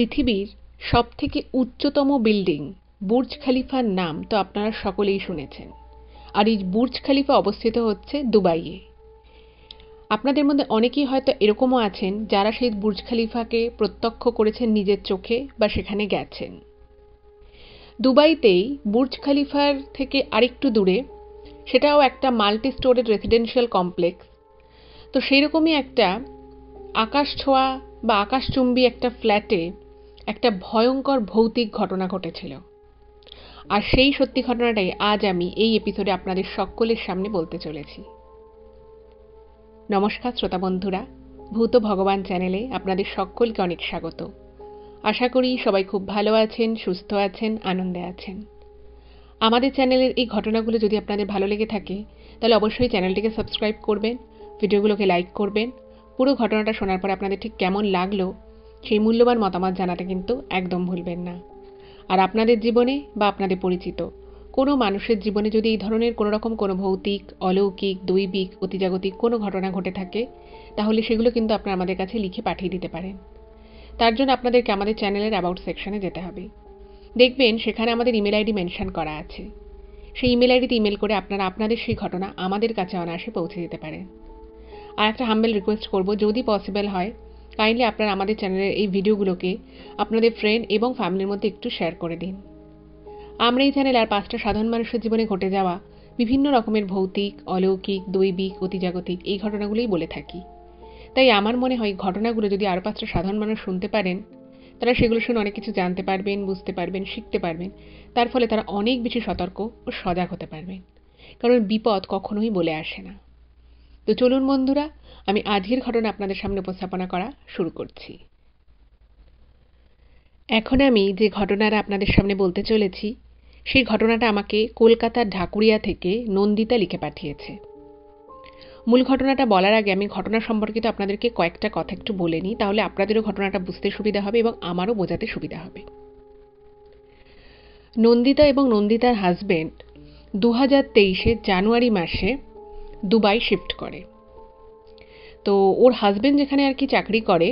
পৃথিবীর সবথেকে উচ্চতম বিল্ডিং বুর্জ খলিফার নাম তো আপনারা সকলেই শুনেছেন। আর এই বুর্জ খলিফা অবস্থিত হচ্ছে দুবাইয়ে। আপনাদের মধ্যে অনেকেই হয়তো এরকমও আছেন যারা সেই বুর্জ খলিফাকে প্রত্যক্ষ করেছেন নিজের চোখে বা সেখানে গেছেন। দুবাইতেই বুর্জ খলিফার থেকে আরেকটু দূরে, সেটাও একটা মাল্টি স্টোরেড রেসিডেন্সিয়াল কমপ্লেক্স, তো সেই রকমই একটা আকাশ ছোঁয়া বা আকাশচুম্বী একটা ফ্ল্যাটে একটা ভয়ঙ্কর ভৌতিক ঘটনা ঘটেছিল। আর সেই সত্যি ঘটনাটাই আজ আমি এই এপিসোডে আপনাদের সকলের সামনে বলতে চলেছি। নমস্কার শ্রোতা বন্ধুরা, ভূত ভগবান চ্যানেলে আপনাদের সকলকে অনেক স্বাগত। আশা করি সবাই খুব ভালো আছেন, সুস্থ আছেন, আনন্দে আছেন। আমাদের চ্যানেলের এই ঘটনাগুলো যদি আপনাদের ভালো লেগে থাকে তাহলে অবশ্যই চ্যানেলটিকে সাবস্ক্রাইব করবেন, ভিডিওগুলোকে লাইক করবেন। পুরো ঘটনাটা শোনার পর আপনাদের ঠিক কেমন লাগলো সেই মূল্যবান মতামত জানাতে কিন্তু একদম ভুলবেন না। আর আপনাদের জীবনে বা আপনাদের পরিচিত কোনো মানুষের জীবনে যদি এই ধরনের কোনো রকম কোনো ভৌতিক, অলৌকিক, দৈবিক, অতিজাগতিক কোনো ঘটনা ঘটে থাকে তাহলে সেগুলো কিন্তু আপনারা আমাদের কাছে লিখে পাঠিয়ে দিতে পারেন। তার জন্য আপনাদেরকে আমাদের চ্যানেলের অ্যাবাউট সেকশনে যেতে হবে। দেখবেন সেখানে আমাদের ইমেল আইডি মেনশন করা আছে। সেই ইমেল আইডিতে ইমেল করে আপনারা আপনাদের সেই ঘটনা আমাদের কাছে অনায়াসে পৌঁছে দিতে পারেন। আর একটা হাম্বেল রিকোয়েস্ট করব, যদি পসিবল হয় কাইন্ডলি আপনারা আমাদের চ্যানেলের এই ভিডিওগুলোকে আপনাদের ফ্রেন্ড এবং ফ্যামিলির মধ্যে একটু শেয়ার করে দিন। আমরা এই চ্যানেলে আর 5টা সাধারণ মানুষের জীবনে ঘটে যাওয়া বিভিন্ন রকমের ভৌতিক, অলৌকিক, দৈবিক, অতিজাগতিক এই ঘটনাগুলোই বলে থাকি। তাই আমার মনে হয় ঘটনাগুলো যদি আরও 5টা সাধারণ মানুষ শুনতে পারেন, তারা সেগুলো শুনে অনেক কিছু জানতে পারবেন, বুঝতে পারবেন, শিখতে পারবেন। তার ফলে তারা অনেক বেশি সতর্ক ও সজাগ হতে পারবেন, কারণ বিপদ কখনোই বলে আসে না। তো চলুন বন্ধুরা, আমি আজকের ঘটনা আপনাদের সামনে উপস্থাপনা করা শুরু করছি। এখন আমি যে ঘটনাটা আপনাদের সামনে বলতে চলেছি সেই ঘটনাটা আমাকে কলকাতার ঢাকুরিয়া থেকে নন্দিতা লিখে পাঠিয়েছে। মূল ঘটনাটা বলার আগে আমি ঘটনা সম্পর্কিত আপনাদেরকে কয়েকটা কথা একটু বলে নিই, তাহলে আপনাদেরও ঘটনাটা বুঝতে সুবিধা হবে এবং আমারও বোঝাতে সুবিধা হবে। নন্দিতা এবং নন্দিতার হাজবেন্ড 2023 জানুয়ারি মাসে দুবাই শিফট করে। তো ওর হাজবেন্ড যেখানে আর কি চাকরি করে,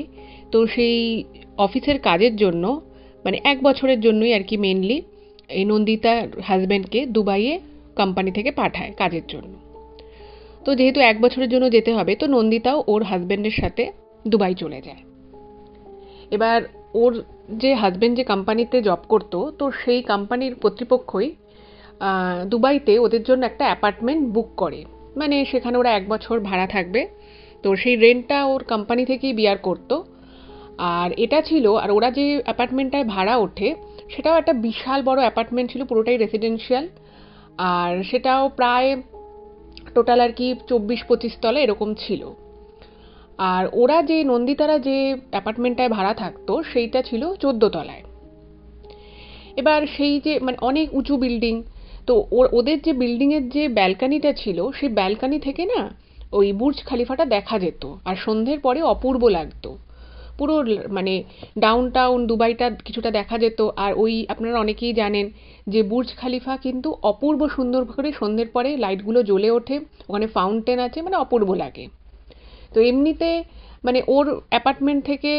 তো সেই অফিসের কাজের জন্য মানে 1 বছরের জন্যই আর কি মেনলি এই নন্দিতার হাজবেন্ডকে দুবাইয়ে কোম্পানি থেকে পাঠায় কাজের জন্য। তো যেহেতু 1 বছরের জন্য যেতে হবে, তো নন্দিতাও ওর হাজবেন্ডের সাথে দুবাই চলে যায়। এবার ওর যে হাজবেন্ড যে কোম্পানিতে জব করতো, তো সেই কোম্পানির কর্তৃপক্ষই দুবাইতে ওদের জন্য একটা অ্যাপার্টমেন্ট বুক করে, মানে সেখানে ওরা 1 বছর ভাড়া থাকবে। তো সেই রেন্টটা ওর কোম্পানি থেকেই বিয়ার করতো। আর এটা ছিল, আর ওরা যে অ্যাপার্টমেন্টটায় ভাড়া ওঠে সেটাও একটা বিশাল বড় অ্যাপার্টমেন্ট ছিল, পুরোটাই রেসিডেন্সিয়াল। আর সেটাও প্রায় টোটাল আর কি 24-25 তলা এরকম ছিল। আর ওরা যে নন্দিতারা যে অ্যাপার্টমেন্টটায় ভাড়া থাকতো সেইটা ছিল 14 তলায়। এবার সেই যে মানে অনেক উঁচু বিল্ডিং, তো ওদের যে বিল্ডিংয়ের যে ব্যালকানিটা ছিল সেই ব্যালকানি থেকে না ওই বুর্জ খলিফাটা দেখা যেত, আর সন্ধ্যের পরে অপূর্ব লাগতো। পুরো মানে ডাউন টাউন দুবাইটা কিছুটা দেখা যেত। আর ওই আপনারা অনেকেই জানেন যে বুর্জ খলিফা কিন্তু অপূর্ব সুন্দর করে সন্ধ্যের পরে লাইটগুলো জ্বলে ওঠে, ওখানে ফাউন্টেন আছে, মানে অপূর্ব লাগে। তো এমনিতে মানে ওর অ্যাপার্টমেন্ট থেকে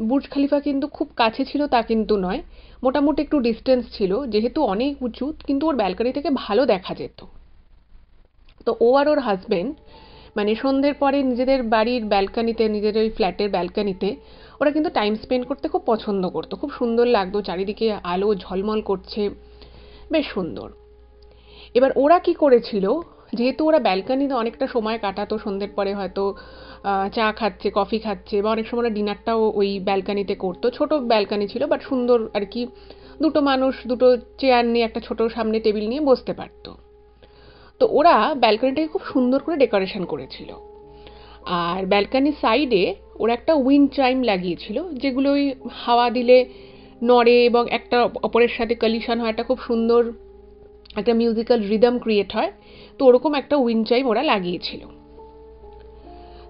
বুর্জ খলিফা কিন্তু খুব কাছে ছিল তা কিন্তু নয়, মোটামুটি একটু ডিস্টেন্স ছিল, যেহেতু অনেক উঁচু কিন্তু ওর ব্যালকনি থেকে ভালো দেখা যেত। তো ও আর ওর হাজবেন্ড মানে সন্ধ্যের পরে নিজেদের বাড়ির ব্যালকানিতে, নিজেদের ওই ফ্ল্যাটের ব্যালকানিতে ওরা কিন্তু টাইম স্পেন্ড করতে খুব পছন্দ করতো। খুব সুন্দর লাগতো, চারিদিকে আলো ঝলমল করছে, বেশ সুন্দর। এবার ওরা কি করেছিল, যেহেতু ওরা ব্যালকানিতে অনেকটা সময় কাটাতো, সন্ধ্যের পরে হয়তো চা খাচ্ছে, কফি খাচ্ছে, বা অনেক সময় ওরা ডিনারটাও ওই ব্যালকানিতে করতো। ছোট ব্যালকানি ছিল বাট সুন্দর আর কি, দুটো মানুষ দুটো চেয়ার নিয়ে একটা ছোট সামনে টেবিল নিয়ে বসতে পারতো। তো ওরা ব্যালকানিটাকে খুব সুন্দর করে ডেকোরেশন করেছিল। আর ব্যালকানির সাইডে ওরা একটা উইন্ড চাইম লাগিয়েছিল, যেগুলো ওই হাওয়া দিলে নড়ে এবং একটা অপরের সাথে কলিশন হয়, একটা খুব সুন্দর একটা মিউজিক্যাল রিদম ক্রিয়েট হয়। তো ওরকম একটা উইন্ড চাইম ওরা লাগিয়েছিল।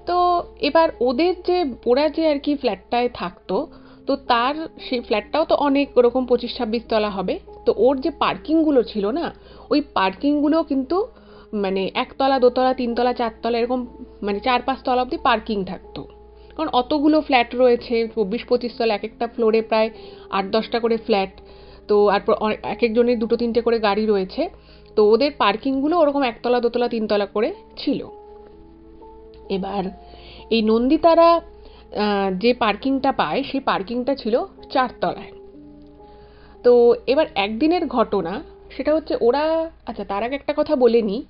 তো এবার ওদের যে ওরা যে আর কি ফ্ল্যাটটায় থাকতো, তো তার সেই ফ্ল্যাটটাও তো অনেক ওরকম 25-26 তলা হবে। তো ওর যে পার্কিংগুলো ছিল না, ওই পার্কিংগুলো কিন্তু মানে 1 তলা, 2 তলা, 3 তলা, 4 তলা এরকম, মানে 4-5 তলা অবধি পার্কিং থাকতো। কারণ অতগুলো ফ্ল্যাট রয়েছে, 24-25 তলা, এক একটা ফ্লোরে প্রায় 8-10টা করে ফ্ল্যাট। তো আর এক একজনের 2-3টে করে গাড়ি রয়েছে। তো ওদের পার্কিংগুলো ওরকম 1তলা 2তলা 3তলা করে ছিল। এবার এই নন্দিতারা যে পার্কিংটা পায় সেই পার্কিংটা ছিল 4তলায়। তো এবার একদিনের ঘটনা, সেটা হচ্ছে ওরা, আচ্ছা তার আগে একটা কথা বলে নিই,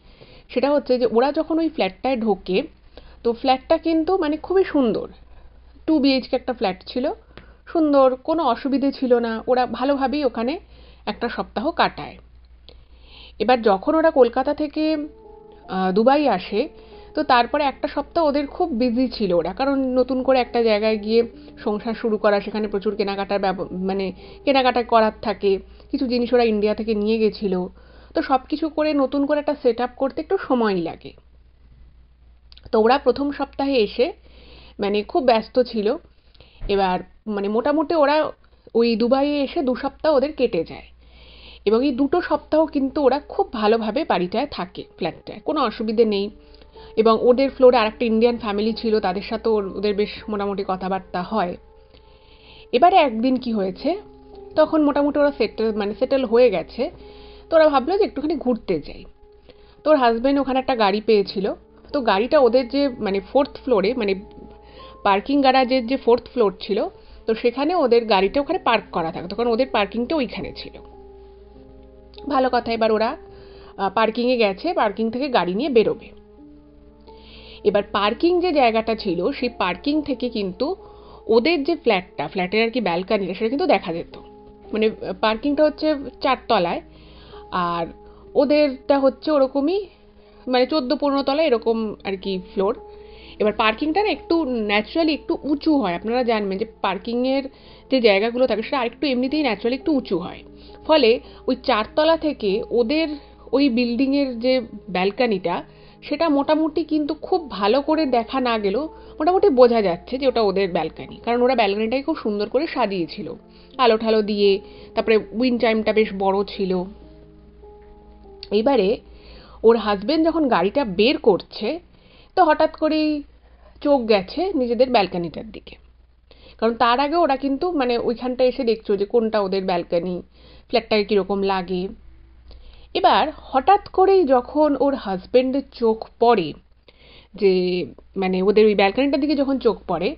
সেটা হচ্ছে যে ওরা যখন ওই ফ্ল্যাটটায় ঢোকে, তো ফ্ল্যাটটা কিন্তু মানে খুবই সুন্দর, 2 BHK একটা ফ্ল্যাট ছিল, সুন্দর, কোনো অসুবিধে ছিল না, ওরা ভালোভাবেই ওখানে একটা সপ্তাহ কাটায়। এবার যখন ওরা কলকাতা থেকে দুবাই আসে, তো তারপরে একটা সপ্তাহ ওদের খুব বিজি ছিল ওরা, কারণ নতুন করে একটা জায়গায় গিয়ে সংসার শুরু করা, সেখানে প্রচুর কেনাকাটার মানে কেনাকাটা করার থাকে, কিছু জিনিস ওরা ইন্ডিয়া থেকে নিয়ে গেছিল, তো সব কিছু করে নতুন করে একটা সেট আপ করতে একটু সময়ই লাগে। তো ওরা প্রথম সপ্তাহে এসে মানে খুব ব্যস্ত ছিল। এবার মানে মোটামুটি ওরা ওই দুবাইয়ে এসে 2 সপ্তাহ ওদের কেটে যায়, এবং এই 2টো সপ্তাহ কিন্তু ওরা খুব ভালোভাবে বাড়িটায় থাকে, ফ্ল্যাটটায় কোনো অসুবিধে নেই। এবং ওদের ফ্লোরে আরেকটা ইন্ডিয়ান ফ্যামিলি ছিল, তাদের সাথেও ওদের বেশ মোটামুটি কথাবার্তা হয়। এবারে একদিন কি হয়েছে, তখন মোটামুটি ওরা সেটেল হয়ে গেছে, তো ওরা ভাবলো যে একটুখানি ঘুরতে যাই। তো ওর হাজবেন্ড ওখানে একটা গাড়ি পেয়েছিল, তো গাড়িটা ওদের যে মানে 4th ফ্লোরে, মানে পার্কিং গ্যারাজের যে 4th ফ্লোর ছিল, তো সেখানে ওদের গাড়িটা ওখানে পার্ক করা থাকতো, কারণ ওদের পার্কিংটা ওইখানে ছিল। ভালো কথা, এবার ওরা পার্কিংয়ে গেছে, পার্কিং থেকে গাড়ি নিয়ে বেরোবে। এবার পার্কিং যে জায়গাটা ছিল, সেই পার্কিং থেকে কিন্তু ওদের যে ফ্ল্যাটের আর কি ব্যালকানিটা, সেটা কিন্তু দেখা যেত। মানে পার্কিংটা হচ্ছে 4তলায়, আর ওদেরটা হচ্ছে ওরকমই মানে 14-15 তলা এরকম আর কি ফ্লোর। এবার পার্কিংটা না একটু ন্যাচারালি একটু উঁচু হয়, আপনারা জানবেন যে পার্কিংয়ের যে জায়গাগুলো থাকে সেটা আরেকটু এমনিতেই ন্যাচারালি একটু উঁচু হয়, ফলে ওই 4তলা থেকে ওদের ওই বিল্ডিংয়ের যে ব্যালকানিটা, সেটা মোটামুটি কিন্তু খুব ভালো করে দেখা না গেলেও মোটামুটি বোঝা যাচ্ছে যে ওটা ওদের ব্যালকানি, কারণ ওরা ব্যালকানিটাকে খুব সুন্দর করে সাজিয়েছিল আলো ঠালো দিয়ে, তারপরে উইন্ড চাইমটা বেশ বড় ছিল। এইবারে ওর হাজবেন্ড যখন গাড়িটা বের করছে, তো হঠাৎ করেই চোখ গেছে নিজেদের ব্যালকানিটার দিকে, কারণ তার আগে ওরা কিন্তু মানে ওইখানটা এসে দেখছো যে কোনটা ওদের ব্যালকানি, ফ্ল্যাটটাকে কীরকম লাগে। এবার হঠাৎ করেই যখন ওর হাজবেন্ডের চোখ পড়ে, যে মানে ওদের ওই ব্যালকানিটার দিকে যখন চোখ পড়ে,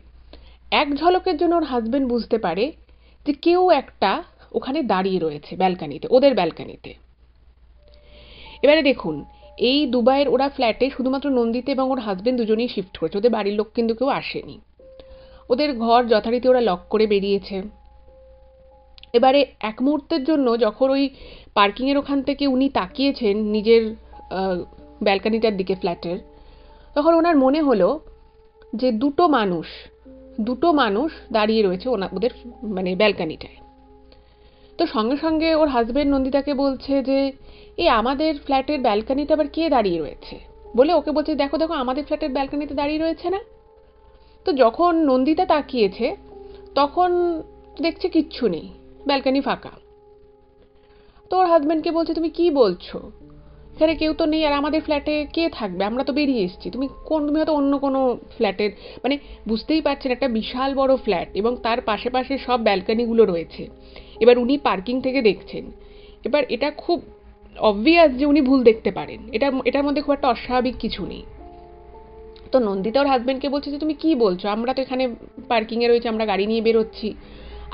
এক ঝলকের জন্য ওর হাজবেন্ড বুঝতে পারে যে কেউ একটা ওখানে দাঁড়িয়ে রয়েছে ব্যালকানিতে, ওদের ব্যালকানিতে। এবারে দেখুন, এই দুবাইয়ের ওরা ফ্ল্যাটে শুধুমাত্র নন্দিতা এবং ওর হাজবেন্ড দুজনেই শিফট করেছে, ওদের বাড়ির লোক কিন্তু কেউ আসেনি। ওদের ঘর যথারীতি ওরা লক করে বেরিয়েছে। এবারে এক মুহূর্তের জন্য যখন ওই পার্কিংয়ের ওখান থেকে উনি তাকিয়েছেন নিজের ব্যালকানিটার দিকে ফ্ল্যাটের, তখন ওনার মনে হলো যে দুটো মানুষ দাঁড়িয়ে রয়েছে ওদের মানে ব্যালকানিটায়। তো সঙ্গে সঙ্গে ওর হাজবেন্ড নন্দিতাকে বলছে যে এই আমাদের ফ্ল্যাটের ব্যালকানিতে আবার কে দাঁড়িয়ে রয়েছে, বলে ওকে বলছে দেখো দেখো আমাদের ফ্ল্যাটের ব্যালকানিতে দাঁড়িয়ে রয়েছে না। তো যখন নন্দিতা তাকিয়েছে, তখন দেখছে কিচ্ছু নেই, ব্যালকানি ফাঁকা। তো ওর হাজবেন্ডকে বলছে তুমি কি বলছো, এখানে কেউ তো নেই, আর আমাদের ফ্ল্যাটে কে থাকবে, আমরা তো বেরিয়ে এসেছি, তুমি হয়তো অন্য কোনো ফ্ল্যাটের, মানে বুঝতেই পারছেন একটা বিশাল বড় ফ্ল্যাট এবং তার পাশে পাশে সব ব্যালকানিগুলো রয়েছে। এবার উনি পার্কিং থেকে দেখছেন, এবার এটা খুব অবভিয়াস যে উনি ভুল দেখতে পারেন, এটার মধ্যে খুব একটা অস্বাভাবিক কিছু নেই। তো নন্দিতা ওর হাজবেন্ডকে বলছে যে তুমি কি বলছো, আমরা তো এখানে পার্কিংয়ে রয়েছে, আমরা গাড়ি নিয়ে বেরোচ্ছি,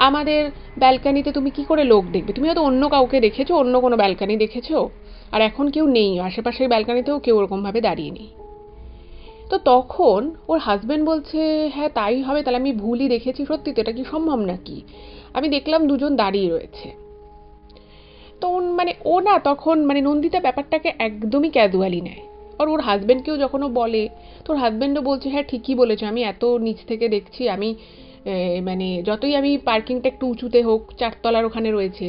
আমাদের ব্যালকানিতে তুমি কি করে লোক দেখবে, তুমি হয়তো অন্য কাউকে দেখেছো, অন্য কোনো ব্যালকানি দেখেছো, আর এখন কেউ নেই, আশেপাশের ব্যালকানিতেও কেউ ওরকমভাবে দাঁড়িয়ে নেই। তো তখন ওর হাজবেন্ড বলছে হ্যাঁ তাই হবে, তাহলে আমি ভুলই দেখেছি, সত্যি তো এটা কি সম্ভব নাকি, আমি দেখলাম দুজন দাঁড়িয়ে রয়েছে। তো মানে ও না তখন মানে নন্দিতা ব্যাপারটাকে একদমই ক্যাজুয়ালি নেয়, আর ওর হাজবেন্ডকেও যখন ও বলে, তো ওর হাজবেন্ডও বলছে হ্যাঁ ঠিকই বলেছো, আমি এত নিচ থেকে দেখছি, আমি মানে যতই আমি পার্কিংটা একটু উঁচুতে হোক, 4তলার ওখানে রয়েছে,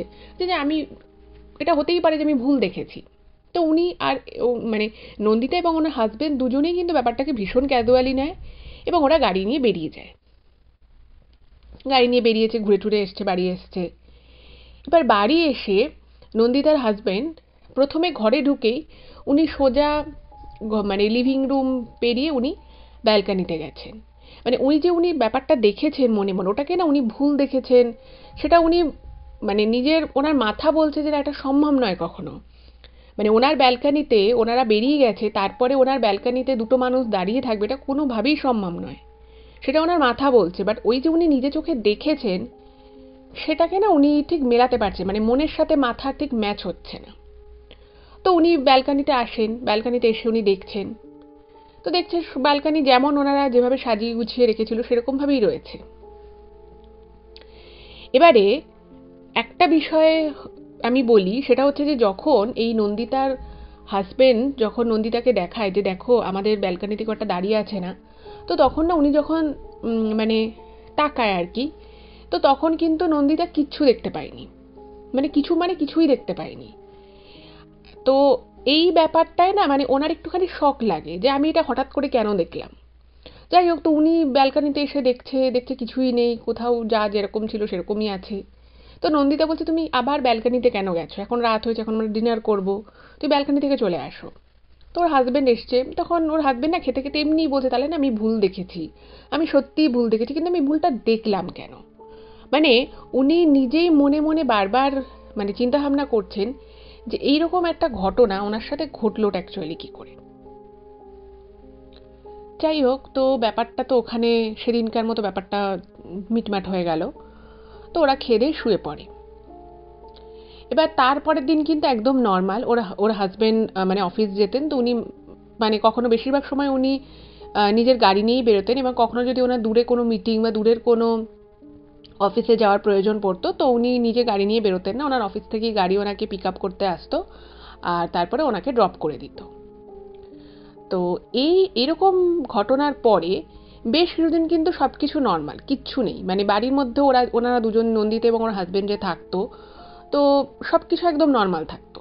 যে আমি এটা হতেই পারে যে আমি ভুল দেখেছি। তো উনি আর মানে নন্দিতা এবং ওনার হাজবেন্ড দুজনেই কিন্তু ব্যাপারটাকে ভীষণ ক্যাজুয়ালি নেয়, এবং ওরা গাড়ি নিয়ে বেরিয়ে যায়, গাড়ি নিয়ে বেরিয়েছে, ঘুরে টুরে এসছে, বাড়ি এসছে। এবার বাড়ি এসে নন্দিতার হাজবেন্ড প্রথমে ঘরে ঢুকেই উনি সোজা মানে লিভিং রুম পেরিয়ে উনি ব্যালকানিতে গেছেন। মানে উনি ব্যাপারটা দেখেছেন মনে মনে, ওটাকে না উনি ভুল দেখেছেন, সেটা উনি মানে ওনার মাথা বলছে যে এটা সম্ভব নয় কখনো। মানে ওনার ব্যালকানিতে ওনারা বেরিয়ে গেছে, তারপরে ওনার ব্যালকানিতে দুটো মানুষ দাঁড়িয়ে থাকবে, এটা কোনোভাবেই সম্ভব নয়। সেটা ওনার মাথা বলছে, বাট ওই যে উনি নিজে চোখে দেখেছেন সেটাকে না উনি ঠিক মেলাতে পারছেন, মানে মনের সাথে মাথা ঠিক ম্যাচ হচ্ছে না। তো উনি ব্যালকানিতে আসেন, ব্যালকানিতে এসে উনি দেখছেন, তো দেখছে ব্যালকানি যেমন ওনারা যেভাবে সাজিয়ে গুছিয়ে রেখেছিল সেরকম ভাবেই রয়েছে। এবারে একটা বিষয়ে আমি বলি, সেটা হচ্ছে যে যখন এই নন্দিতার হাজবেন্ড যখন নন্দিতাকে দেখায় যে দেখো আমাদের ব্যালকানিতে কটা দাঁড়িয়ে আছে না, তো তখন না উনি যখন মানে তাকায় আর কি, তো তখন কিন্তু নন্দিতা কিচ্ছু দেখতে পায়নি, মানে কিছুই দেখতে পায়নি। তো এই ব্যাপারটায় না মানে ওনার একটুখানি শক লাগে যে আমি এটা হঠাৎ করে কেন দেখলাম। যাই হোক, তো উনি ব্যালকানিতে এসে দেখছে দেখছে কিছুই নেই, কোথাও যা যেরকম ছিল সেরকমই আছে। তো নন্দিতা বলছে তুমি আবার ব্যালকানিতে কেন গেছো, এখন রাত হয়েছে, এখন আমরা ডিনার করবো, তুই ব্যালকানি থেকে চলে আসো। তো ওর হাজবেন্ড এসছে, তখন ওর হাজবেন্ড না খেতে খেতে এমনিই বলছে তাহলে না আমি ভুল দেখেছি, আমি সত্যিই ভুল দেখেছি, কিন্তু আমি ভুলটা দেখলাম কেন। মানে উনি নিজেই মনে মনে বারবার মানে চিন্তা ভাবনা করছেন যে এইরকম একটা ঘটনা ওনার সাথে ঘটলোটা অ্যাকচুয়ালি কি করে। যাই হোক, তো ব্যাপারটা তো ওখানে সেদিনকার মতো ব্যাপারটা মিটমাট হয়ে গেল। তো ওরা খেয়ে দিয়ে শুয়ে পড়ে। এবার তারপরের দিন কিন্তু একদম নর্মাল, ওর হাজবেন্ড মানে অফিস যেতেন, তো উনি মানে কখনো বেশিরভাগ সময় উনি নিজের গাড়ি নিয়েই বেরোতেন, এবং কখনো যদি ওনার দূরে কোনো মিটিং বা দূরের কোনো অফিসে যাওয়ার প্রয়োজন পড়তো তো উনি নিজে গাড়ি নিয়ে বেরোতেন না, ওনার অফিস থেকেই গাড়ি ওনাকে পিক আপ করতে আসতো আর তারপরে ওনাকে ড্রপ করে দিত। তো এরকম ঘটনার পরে বেশ কিছুদিন কিন্তু সব কিছু নর্মাল, কিচ্ছু নেই, মানে বাড়ির মধ্যে ওনারা দুজন নন্দিতা এবং ওর হাজবেন্ড যে থাকতো, তো সব কিছু একদম নর্মাল থাকতো,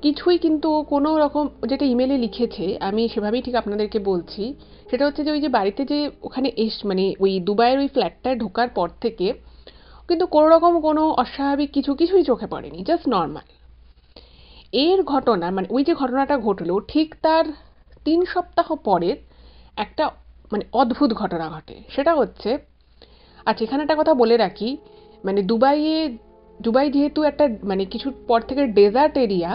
কিছুই কিন্তু কোনো রকম, যেটা ইমেলে লিখেছে আমি সেভাবেই ঠিক আপনাদেরকে বলছি, সেটা হচ্ছে যে ওই যে বাড়িতে যে ওখানে মানে ওই দুবাইয়ের ওই ফ্ল্যাটটায় ঢোকার পর থেকে কিন্তু কোনো রকম কোনো অস্বাভাবিক কিছুই চোখে পড়েনি, জাস্ট নর্মাল। এর ঘটনা মানে ওই যে ঘটনাটা ঘটলো ঠিক তার 3 সপ্তাহ পরের একটা মানে অদ্ভুত ঘটনা ঘটে। সেটা হচ্ছে, আচ্ছা এখানে একটা কথা বলে রাখি, মানে দুবাই যেহেতু একটা মানে কিছুর পর থেকে ডেজার্ট এরিয়া,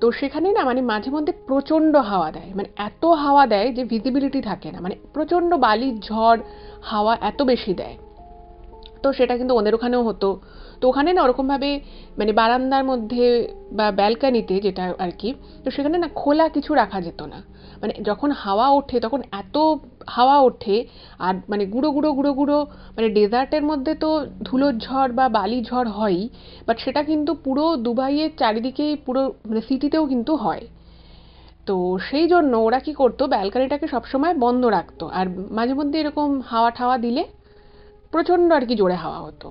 তো সেখানে না মানে মাঝে মধ্যে প্রচণ্ড হাওয়া দেয়, মানে এত হাওয়া দেয় যে ভিজিবিলিটি থাকে না, মানে প্রচণ্ড বালির ঝড়, হাওয়া এত বেশি দেয়। তো সেটা কিন্তু ওদের ওখানেও হতো। তো ওখানে না ওরকমভাবে মানে বারান্দার মধ্যে বা ব্যালকানিতে যেটা আর কি, তো সেখানে না খোলা কিছু রাখা যেত না। মানে যখন হাওয়া ওঠে তখন এত হাওয়া ওঠে, আর মানে গুঁড়ো গুঁড়ো গুঁড়ো গুঁড়ো, মানে ডেজার্টের মধ্যে তো ধুলোর ঝড় বা বালি ঝড় হয়ই, বাট সেটা কিন্তু পুরো দুবাইয়ের চারিদিকেই পুরো মানে সিটিতেও কিন্তু হয়। তো সেই জন্য ওরা কি করতো, ব্যালকানিটাকে সবসময় বন্ধ রাখতো, আর মাঝে মধ্যে এরকম হাওয়া ঠাওয়া দিলে প্রচণ্ড আর কি জোরে হাওয়া হতো।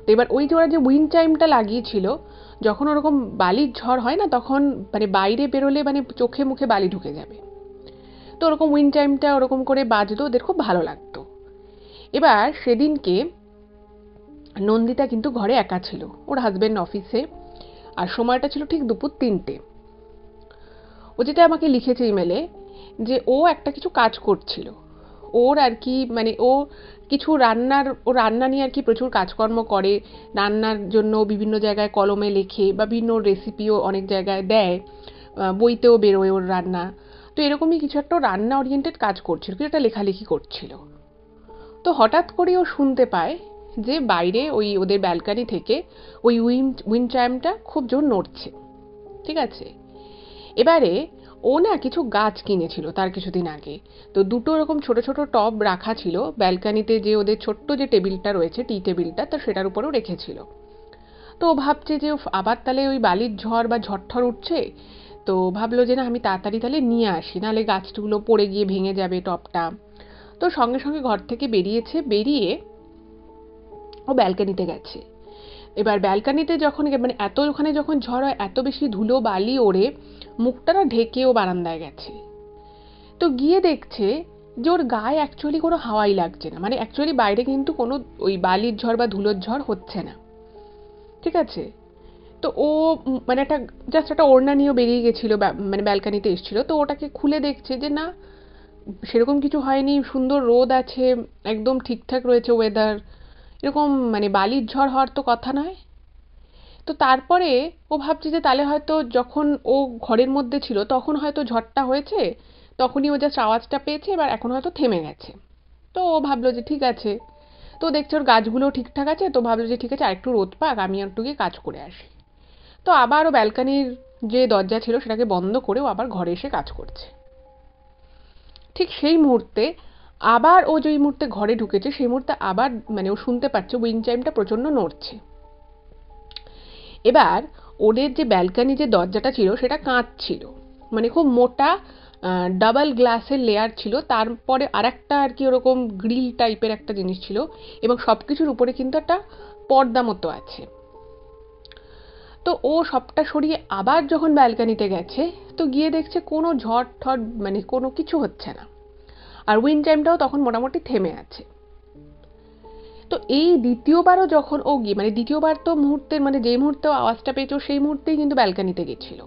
তো এবার ওই যে ওরা যে উইন্ড চাইমটা লাগিয়েছিল, যখন ওরকম বালির ঝড় হয় না তখন মানে বাইরে বেরোলে মানে চোখে মুখে বালি ঢুকে যাবে, তো ওরকম উইন্ড চাইমটা ওরকম করে বাজতো, ওদের খুব ভালো লাগতো। এবার সেদিনকে নন্দিতা কিন্তু ঘরে একা ছিল, ওর হাজবেন্ড অফিসে, আর সময়টা ছিল ঠিক দুপুর 3টে। ও যেটা আমাকে লিখেছে ইমেলে, যে ও একটা কিছু কাজ করছিল, ওর আর কি মানে ও কিছু রান্না নিয়ে আর কি প্রচুর কাজকর্ম করে, রান্নার জন্য বিভিন্ন জায়গায় কলমে লেখে বা বিভিন্ন রেসিপিও অনেক জায়গায় দেয়, বইতেও বেরোয় ওর রান্না। তো এরকমই কিছু একটা রান্না ওরিয়েন্টেড কাজ করছিল, কিছু একটা লেখালেখি করছিল। তো হঠাৎ করে ও শুনতে পায় যে বাইরে ওই ওদের ব্যালকানি থেকে ওই উইন্ড চাইমটা খুব জোর নড়ছে। ঠিক আছে, এবারে ও না কিছু গাছ কিনেছিল তার কিছুদিন আগে, তো দুটো এরকম ছোট ছোট টব রাখা ছিল ব্যালকানিতে, যে ওদের ছোট্ট যে টেবিলটা রয়েছে টি টেবিলটা, তো সেটার উপরেও রেখেছিল। তো ও ভাবছে যে আবার তাহলে ওই বালির ঝড় বা ঝড় উঠছে, তো ভাবলো যে না আমি তাড়াতাড়ি তাহলে নিয়ে আসি, নাহলে গাছগুলো পড়ে গিয়ে ভেঙে যাবে টবটা। তো সঙ্গে সঙ্গে ঘর থেকে বেরিয়েছে, বেরিয়ে ও ব্যালকানিতে গেছে। এবার ব্যালকানিতে যখন মানে এত ওখানে যখন ঝড় হয় এত বেশি ধুলো বালি ওড়ে, মুখটা না ঢেকে ও বারান্দায় গেছে। তো গিয়ে দেখছে যে ওর গায়ে অ্যাকচুয়ালি কোনো হাওয়াই লাগছে না, মানে অ্যাকচুয়ালি বাইরে কিন্তু কোনো ওই বালির ঝড় বা ধুলোর ঝড় হচ্ছে না। ঠিক আছে, তো ও মানে একটা জাস্ট একটা ওড়না নিয়েও বেরিয়ে গেছিল, মানে ব্যালকানিতে এসেছিল, তো ওটাকে খুলে দেখছে যে না, সেরকম কিছু হয়নি, সুন্দর রোদ আছে, একদম ঠিকঠাক রয়েছে ওয়েদার, এরকম মানে বালির ঝড় হওয়ার তো কথা নয়। তো তারপরে ও ভাবছে যে তাহলে হয়তো যখন ও ঘরের মধ্যে ছিল তখন হয়তো ঝড়টা হয়েছে, তখনই ও জাস্ট আওয়াজটা পেয়েছে, এবার এখন হয়তো থেমে গেছে। তো ও ভাবলো যে ঠিক আছে, তো দেখছে ওর গাছগুলো ঠিকঠাক আছে, তো ভাবলো যে ঠিক আছে আরেকটু রোদ পাক, আমি একটু গিয়ে কাজ করে আসি। তো আবার ও ব্যালকানির যে দরজা ছিল সেটাকে বন্ধ করে ও আবার ঘরে এসে কাজ করছে। ঠিক সেই মুহূর্তে আবার ও যেই মুহূর্তে ঘরে ঢুকেছে সেই মুহূর্তে আবার মানে ও শুনতে পাচ্ছে উইন্ড চাইমটা প্রচন্ড নড়ছে। এবার ওদের যে ব্যালকানি যে দরজাটা ছিল সেটা কাঁচ ছিল, মানে খুব মোটা ডাবল গ্লাসের লেয়ার ছিল, তারপরে আরেকটা আর কি ওরকম গ্রিল টাইপের একটা জিনিস ছিল, এবং সবকিছুর উপরে কিন্তু একটা পর্দা মতো আছে। তো ও সবটা সরিয়ে আবার যখন ব্যালকানিতে গেছে, তো গিয়ে দেখছে কোনো ঝড় ঠড় মানে কোনো কিছু হচ্ছে না, আর উইন্ড চাইমটাও তখন মোটামুটি থেমে আছে। তো এই দ্বিতীয়বারও যখন ও গিয়ে মানে দ্বিতীয়বার তো মুহূর্তের মানে যে মুহূর্তে আওয়াজটা পেয়েছো সেই মুহূর্তেই কিন্তু ব্যালকানিতে গেছিল,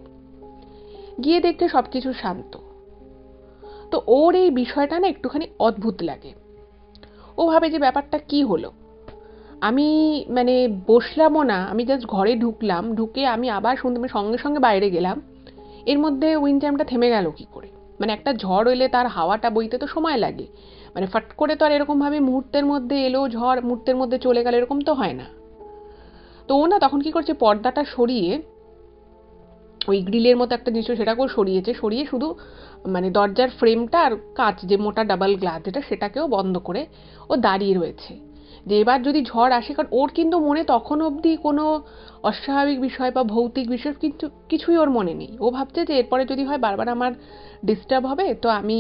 গিয়ে দেখতে সবকিছু শান্ত। তো ওর এই বিষয়টা না একটুখানি অদ্ভুত লাগে। ও ভাবে যে ব্যাপারটা কি হলো, আমি মানে বসলামও না, আমি জাস্ট ঘরে ঢুকলাম, ঢুকে আমি আবার শুনতে সঙ্গে সঙ্গে বাইরে গেলাম, এর মধ্যে উইন্ড চাইমটা থেমে গেল কি করে? মানে একটা ঝড় এলে তার হাওয়াটা বইতে তো সময় লাগে, মানে ফট করে তো আর এরকম ভাবে মুহূর্তের মধ্যে এলো ঝড় মুহূর্তের মধ্যে চলে গেল এরকম তো হয় না। তো ও না তখন কি করছে, পর্দাটা সরিয়ে ওই গ্রিলের মতো একটা জিনিস সেটাকেও সরিয়েছে, সরিয়ে শুধু মানে দরজার ফ্রেমটা আর কাঁচ যে মোটা ডাবল গ্লাস যেটা সেটাকেও বন্ধ করে ও দাঁড়িয়ে রয়েছে, যে এবার যদি ঝড় আসে। কারণ ওর কিন্তু মনে তখন অবধি কোনো অস্বাভাবিক বিষয় বা ভৌতিক বিষয় কিন্তু কিছুই ওর মনে নেই। ও ভাবছে যে এরপরে যদি হয় বারবার আমার ডিস্টার্ব হবে, তো আমি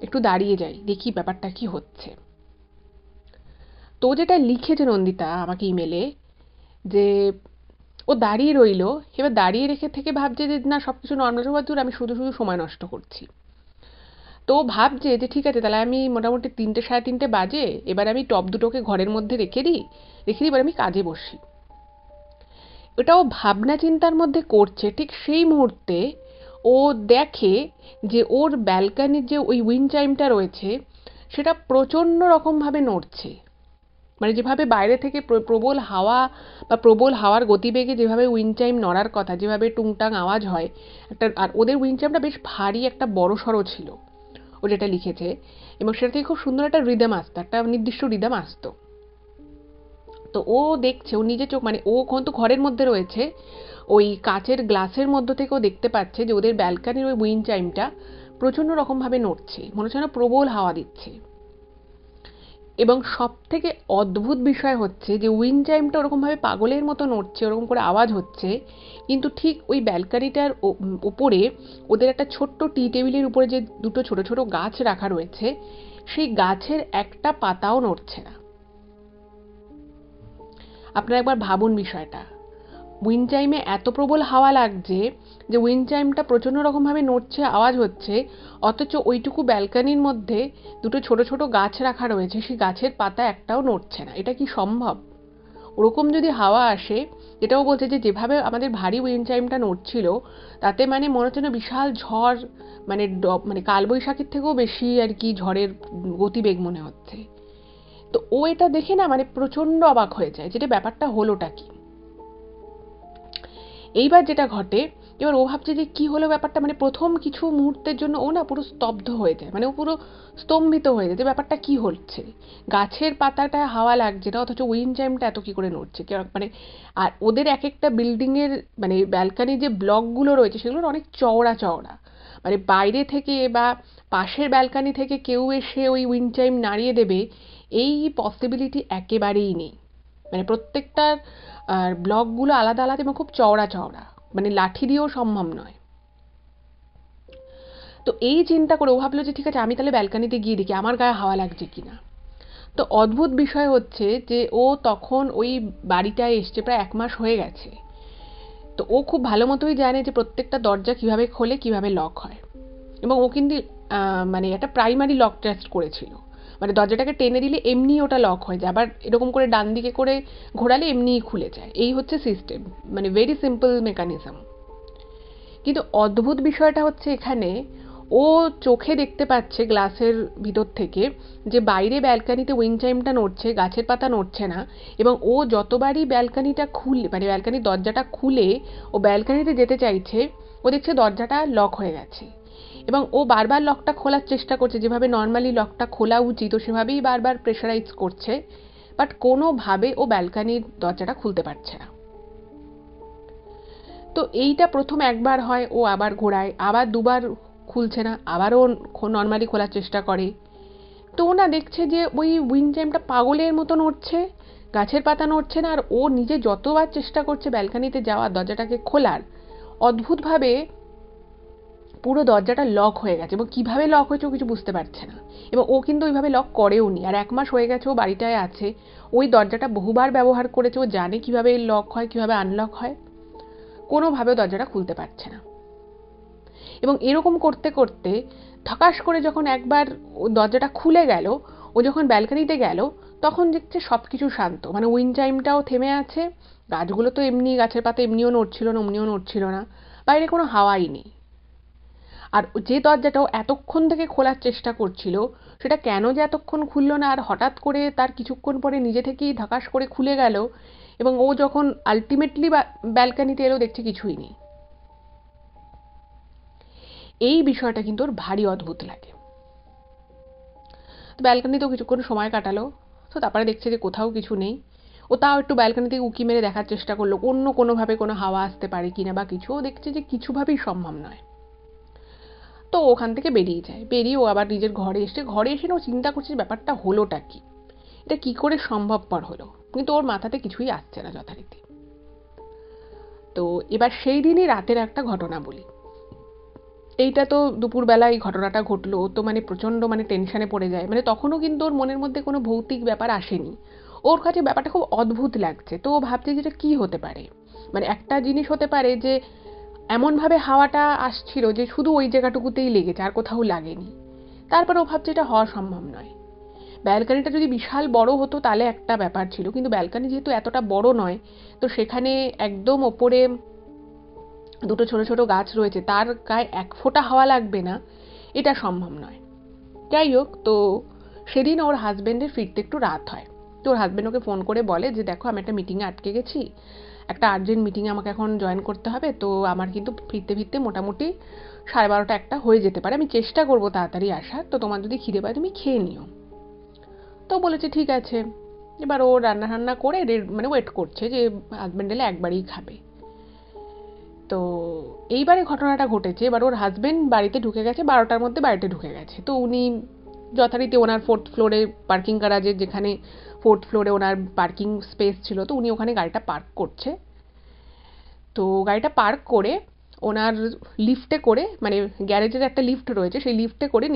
একটু দাঁড়িয়ে যাই, দেখি ব্যাপারটা কি হচ্ছে। তো যেটা লিখেছে নন্দিতা আমাকে ইমেলে, যে ও দাঁড়িয়ে রইলো, এবার দাঁড়িয়ে রেখে থেকে ভাবছে যে না সবকিছু নর্মাল হওয়ার দূর, আমি শুধু শুধু সময় নষ্ট করছি। তো ভাবছে যে ঠিক আছে তাহলে আমি মোটামুটি 3টে সাড়ে 3টে বাজে, এবার আমি টব দুটোকে ঘরের মধ্যে রেখে দিই এবার আমি কাজে বসি। ওটা ও ভাবনা চিন্তার মধ্যে করছে, ঠিক সেই মুহূর্তে ও দেখে যে ওর ব্যালকানির যে ওই উইন্ড চাইমটা রয়েছে সেটা প্রচণ্ড রকমভাবে নড়ছে। মানে যেভাবে বাইরে থেকে প্রবল হাওয়া বা প্রবল হাওয়ার গতিবেগে যেভাবে উইন্ড চাইম নড়ার কথা, যেভাবে টুংটাং আওয়াজ হয় একটা, আর ওদের উইন্ড চাইমটা বেশ ভারী একটা বড় সড়ো ছিল ও যেটা লিখেছে, এবং সেটা থেকে খুব সুন্দর একটা রিদম আসতো, একটা নির্দিষ্ট রিদম আসতো। তো ও দেখছে, ও নিজে চোখ মানে ও কিন্তু ঘরের মধ্যে রয়েছে, ওই কাচের গ্লাসের মধ্য থেকে ও দেখতে পাচ্ছে যে ওদের ব্যালকানির ওই উইন্ড চাইমটা প্রচণ্ড রকমভাবে নড়ছে, মনে হচ্ছে না প্রবল হাওয়া দিচ্ছে। এবং সব থেকে অদ্ভুত বিষয় হচ্ছে যে উইন্ড চাইমটা ওরকমভাবে পাগলের মতো নড়ছে, ওরকম করে আওয়াজ হচ্ছে, কিন্তু ঠিক ওই ব্যালকানিটার উপরে ওদের একটা ছোট্ট টি টেবিলের উপরে যে দুটো ছোট ছোট গাছ রাখা রয়েছে, সেই গাছের একটা পাতাও নড়ছে না। আপনারা একবার ভাবুন বিষয়টা, উইন্ড চাইমে এত প্রবল হাওয়া লাগছে যে উইন্ড চাইমটা প্রচণ্ড রকমভাবে নড়ছে, আওয়াজ হচ্ছে, অথচ ওইটুকু ব্যালকানির মধ্যে দুটো ছোট ছোট গাছ রাখা রয়েছে, সেই গাছের পাতা একটাও নড়ছে না। এটা কি সম্ভব? ওরকম যদি হাওয়া আসে, এটাও বলছে যে যেভাবে আমাদের ভারী উইন্ড চাইমটা নড়ছিল তাতে মানে মনে হচ্ছে না বিশাল ঝড়, মানে মানে কালবৈশাখীর থেকেও বেশি আর কি ঝড়ের গতিবেগ মনে হচ্ছে। তো ও এটা দেখে না মানে প্রচণ্ড অবাক হয়ে যায়, যেটা ব্যাপারটা হলোটা কি। এইবার যেটা ঘটে, এবার ও ভাবছে যে কি হলো ব্যাপারটা, মানে প্রথম কিছু মুহূর্তের জন্য ও না পুরো স্তব্ধ হয়ে যায়, মানে ও পুরো স্তম্ভিত হয়ে যায় যে ব্যাপারটা কি হচ্ছে। গাছের পাতাটা হাওয়া লাগছে না, অথচ উইন্ড চাইমটা এত কি করে নড়ছে মানে। আর ওদের এক একটা বিল্ডিং এর মানে ব্যালকানি যে ব্লকগুলো রয়েছে সেগুলো অনেক চওড়া চওড়া, মানে বাইরে থেকে বা পাশের ব্যালকানি থেকে কেউ এসে ওই উইন্ড চাইম নাড়িয়ে দেবে এই পসিবিলিটি একেবারেই নেই। মানে প্রত্যেকটার আর ব্লকগুলো আলাদা আলাদা এবং খুব চওড়া চওড়া, মানে লাঠি দিয়েও সম্ভব নয়। তো এই চিন্তা করে ও ভাবলো যে ঠিক আছে আমি তাহলে ব্যালকানিতে গিয়ে দেখি আমার গায়ে হাওয়া লাগছে কিনা। তো অদ্ভুত বিষয় হচ্ছে যে ও তখন ওই বাড়িটায় এসছে প্রায় 1 মাস হয়ে গেছে। তো ও খুব ভালো মতোই জানে যে প্রত্যেকটা দরজা কিভাবে খোলে কিভাবে লক হয়, এবং ও কিন্তু মানে একটা প্রাইমারি লক টেস্ট করেছিল, মানে দরজাটাকে টেনে দিলে এমনি ওটা লক হয়ে যায়, আবার এরকম করে ডান দিকে করে ঘোরালে এমনিই খুলে যায়, এই হচ্ছে সিস্টেম, মানে ভেরি সিম্পল মেকানিজম। কিন্তু অদ্ভুত বিষয়টা হচ্ছে এখানে ও চোখে দেখতে পাচ্ছে গ্লাসের ভিতর থেকে যে বাইরে ব্যালকানিতে উইন্ড চাইমটা নড়ছে, গাছের পাতা নড়ছে না। এবং ও যতবারই ব্যালকানিটা খুলে, মানে ব্যালকানির দরজাটা খুলে ও ব্যালকানিতে যেতে চাইছে, ও দেখছে দরজাটা লক হয়ে গেছে। এবং ও বারবার লকটা খোলার চেষ্টা করছে, যেভাবে নর্মালি লকটা খোলা উচিত ও সেভাবেই বারবার প্রেশারাইজ করছে, বাট কোনোভাবে ও ব্যালকানির দরজাটা খুলতে পারছে না। তো এইটা প্রথম একবার হয়, ও আবার ঘোরায়, আবার দুবার খুলছে না, আবারও নর্মালি খোলার চেষ্টা করে। তো ও না দেখছে যে ওই উইন্ড চাইমটা পাগলের মতো নড়ছে, গাছের পাতা নড়ছে না, আর ও নিজে যতবার চেষ্টা করছে ব্যালকানিতে যাওয়ার, দরজাটাকে খোলার, অদ্ভুতভাবে পুরো দরজাটা লক হয়ে গেছে। এবং কিভাবে লক হয়েছে ও কিছু বুঝতে পারছে না। এবং ও কিন্তু ওইভাবে লক করেও নি। আর 1 মাস হয়ে গেছে ও বাড়িটায় আছে, ওই দরজাটা বহুবার ব্যবহার করেছে, ও জানে কিভাবে লক হয়, কিভাবে আনলক হয়। কোনোভাবেও দরজাটা খুলতে পারছে না। এবং এরকম করতে করতে ঠকাস করে যখন একবার ও দরজাটা খুলে গেল, ও যখন ব্যালকানিতে গেল, তখন দেখছে সবকিছু শান্ত, মানে উইন্ড চাইমটাও থেমে আছে, গাছগুলো তো এমনি, গাছের পাতা এমনিও নড়ছিল না, অমনিও নড়ছিল না, বাইরে কোনো হাওয়াই নেই। আর যে দরজাটা ও এতক্ষণ থেকে খোলার চেষ্টা করছিল, সেটা কেন যে এতক্ষণ খুললো না, আর হঠাৎ করে তার কিছুক্ষণ পরে নিজে থেকেই ধাকাস করে খুলে গেল। এবং ও যখন আলটিমেটলি ব্যালকানিতে এলো, দেখছে কিছুই নেই। এই বিষয়টা কিন্তু ওর ভারী অদ্ভুত লাগে। তো ব্যালকানিতেও কিছুক্ষণ সময় কাটালো। তো তারপরে দেখছে যে কোথাও কিছু নেই। ও তাও একটু ব্যালকানি থেকে উঁকি মেরে দেখার চেষ্টা করলো অন্য কোনোভাবে কোনো হাওয়া আসতে পারে কিনা বা কিছু। ও দেখছে যে কিছুভাবেই সম্ভব নয়। তো ওখান থেকে বেরিয়ে যায়। বেরিয়ে ও আবার নিজের ঘরে এসে ও চিন্তা করছে ব্যাপারটা হলোটা কি, এটা কি করে সম্ভবপর হলো। কিন্তু ওর মাথাতে কিছুই আসছে না যথারীতি। তো এবার সেই দিনই রাতের একটা ঘটনা বলি। এইটা তো দুপুরবেলায় ঘটনাটা ঘটলো, তো মানে প্রচণ্ড মানে টেনশনে পড়ে যায়। মানে তখনও কিন্তু ওর মনের মধ্যে কোনো ভৌতিক ব্যাপার আসেনি। ওর কাছে ব্যাপারটা খুব অদ্ভুত লাগছে। তো ও ভাবছে যে এটা কী হতে পারে। মানে একটা জিনিস হতে পারে যে এমনভাবে হাওয়াটা আসছিল যে শুধু ওই জায়গাটুকুতেই লেগেছে, আর কোথাও লাগেনি। তারপর ও ভাবছে এটা হওয়া সম্ভব নয়। ব্যালকানিটা যদি বিশাল বড় হতো তাহলে একটা ব্যাপার ছিল, কিন্তু ব্যালকানি যেহেতু এতটা বড় নয়, তো সেখানে একদম ওপরে দুটো ছোট ছোট গাছ রয়েছে, তার গায়ে 1 ফোঁটা হাওয়া লাগবে না, এটা সম্ভব নয়। যাই হোক, তো সেদিন ওর হাজবেন্ডের ফিরতে একটু রাত হয়। তো ওর হাজবেন্ড ওকে ফোন করে বলে যে দেখো, আমি একটা মিটিংয়ে আটকে গেছি, একটা আর্জেন্ট মিটিংয়ে আমাকে এখন জয়েন করতে হবে, তো আমার কিন্তু ফিরতে ফিরতে মোটামুটি 12:30 1টা হয়ে যেতে পারে। আমি চেষ্টা করবো তাড়াতাড়ি আসার, তো তোমার যদি খিদে পায় তুমি খেয়ে নিও। তো বলেছে ঠিক আছে। এবার ও রান্না করে মানে ওয়েট করছে যে হাজবেন্ড এলে একবারই খাবে। তো এইবারে ঘটনাটা ঘটেছে, এবার ওর হাজবেন্ড বাড়িতে ঢুকে গেছে 12টার মধ্যে, বাড়িতে ঢুকে গেছে। তো উনি যথারীতি ওনার 4th ফ্লোরে পার্কিং গ্যারাজের, যেখানে 4th ফ্লোরে ওনার পার্কিং স্পেস ছিল, তো উনি ওখানে গাড়িটা পার্ক করছে। তো গাড়িটা পার্ক করে ওনার লিফটে করে, মানে গ্যারেজের একটা লিফট রয়েছে, সেই লিফটে করে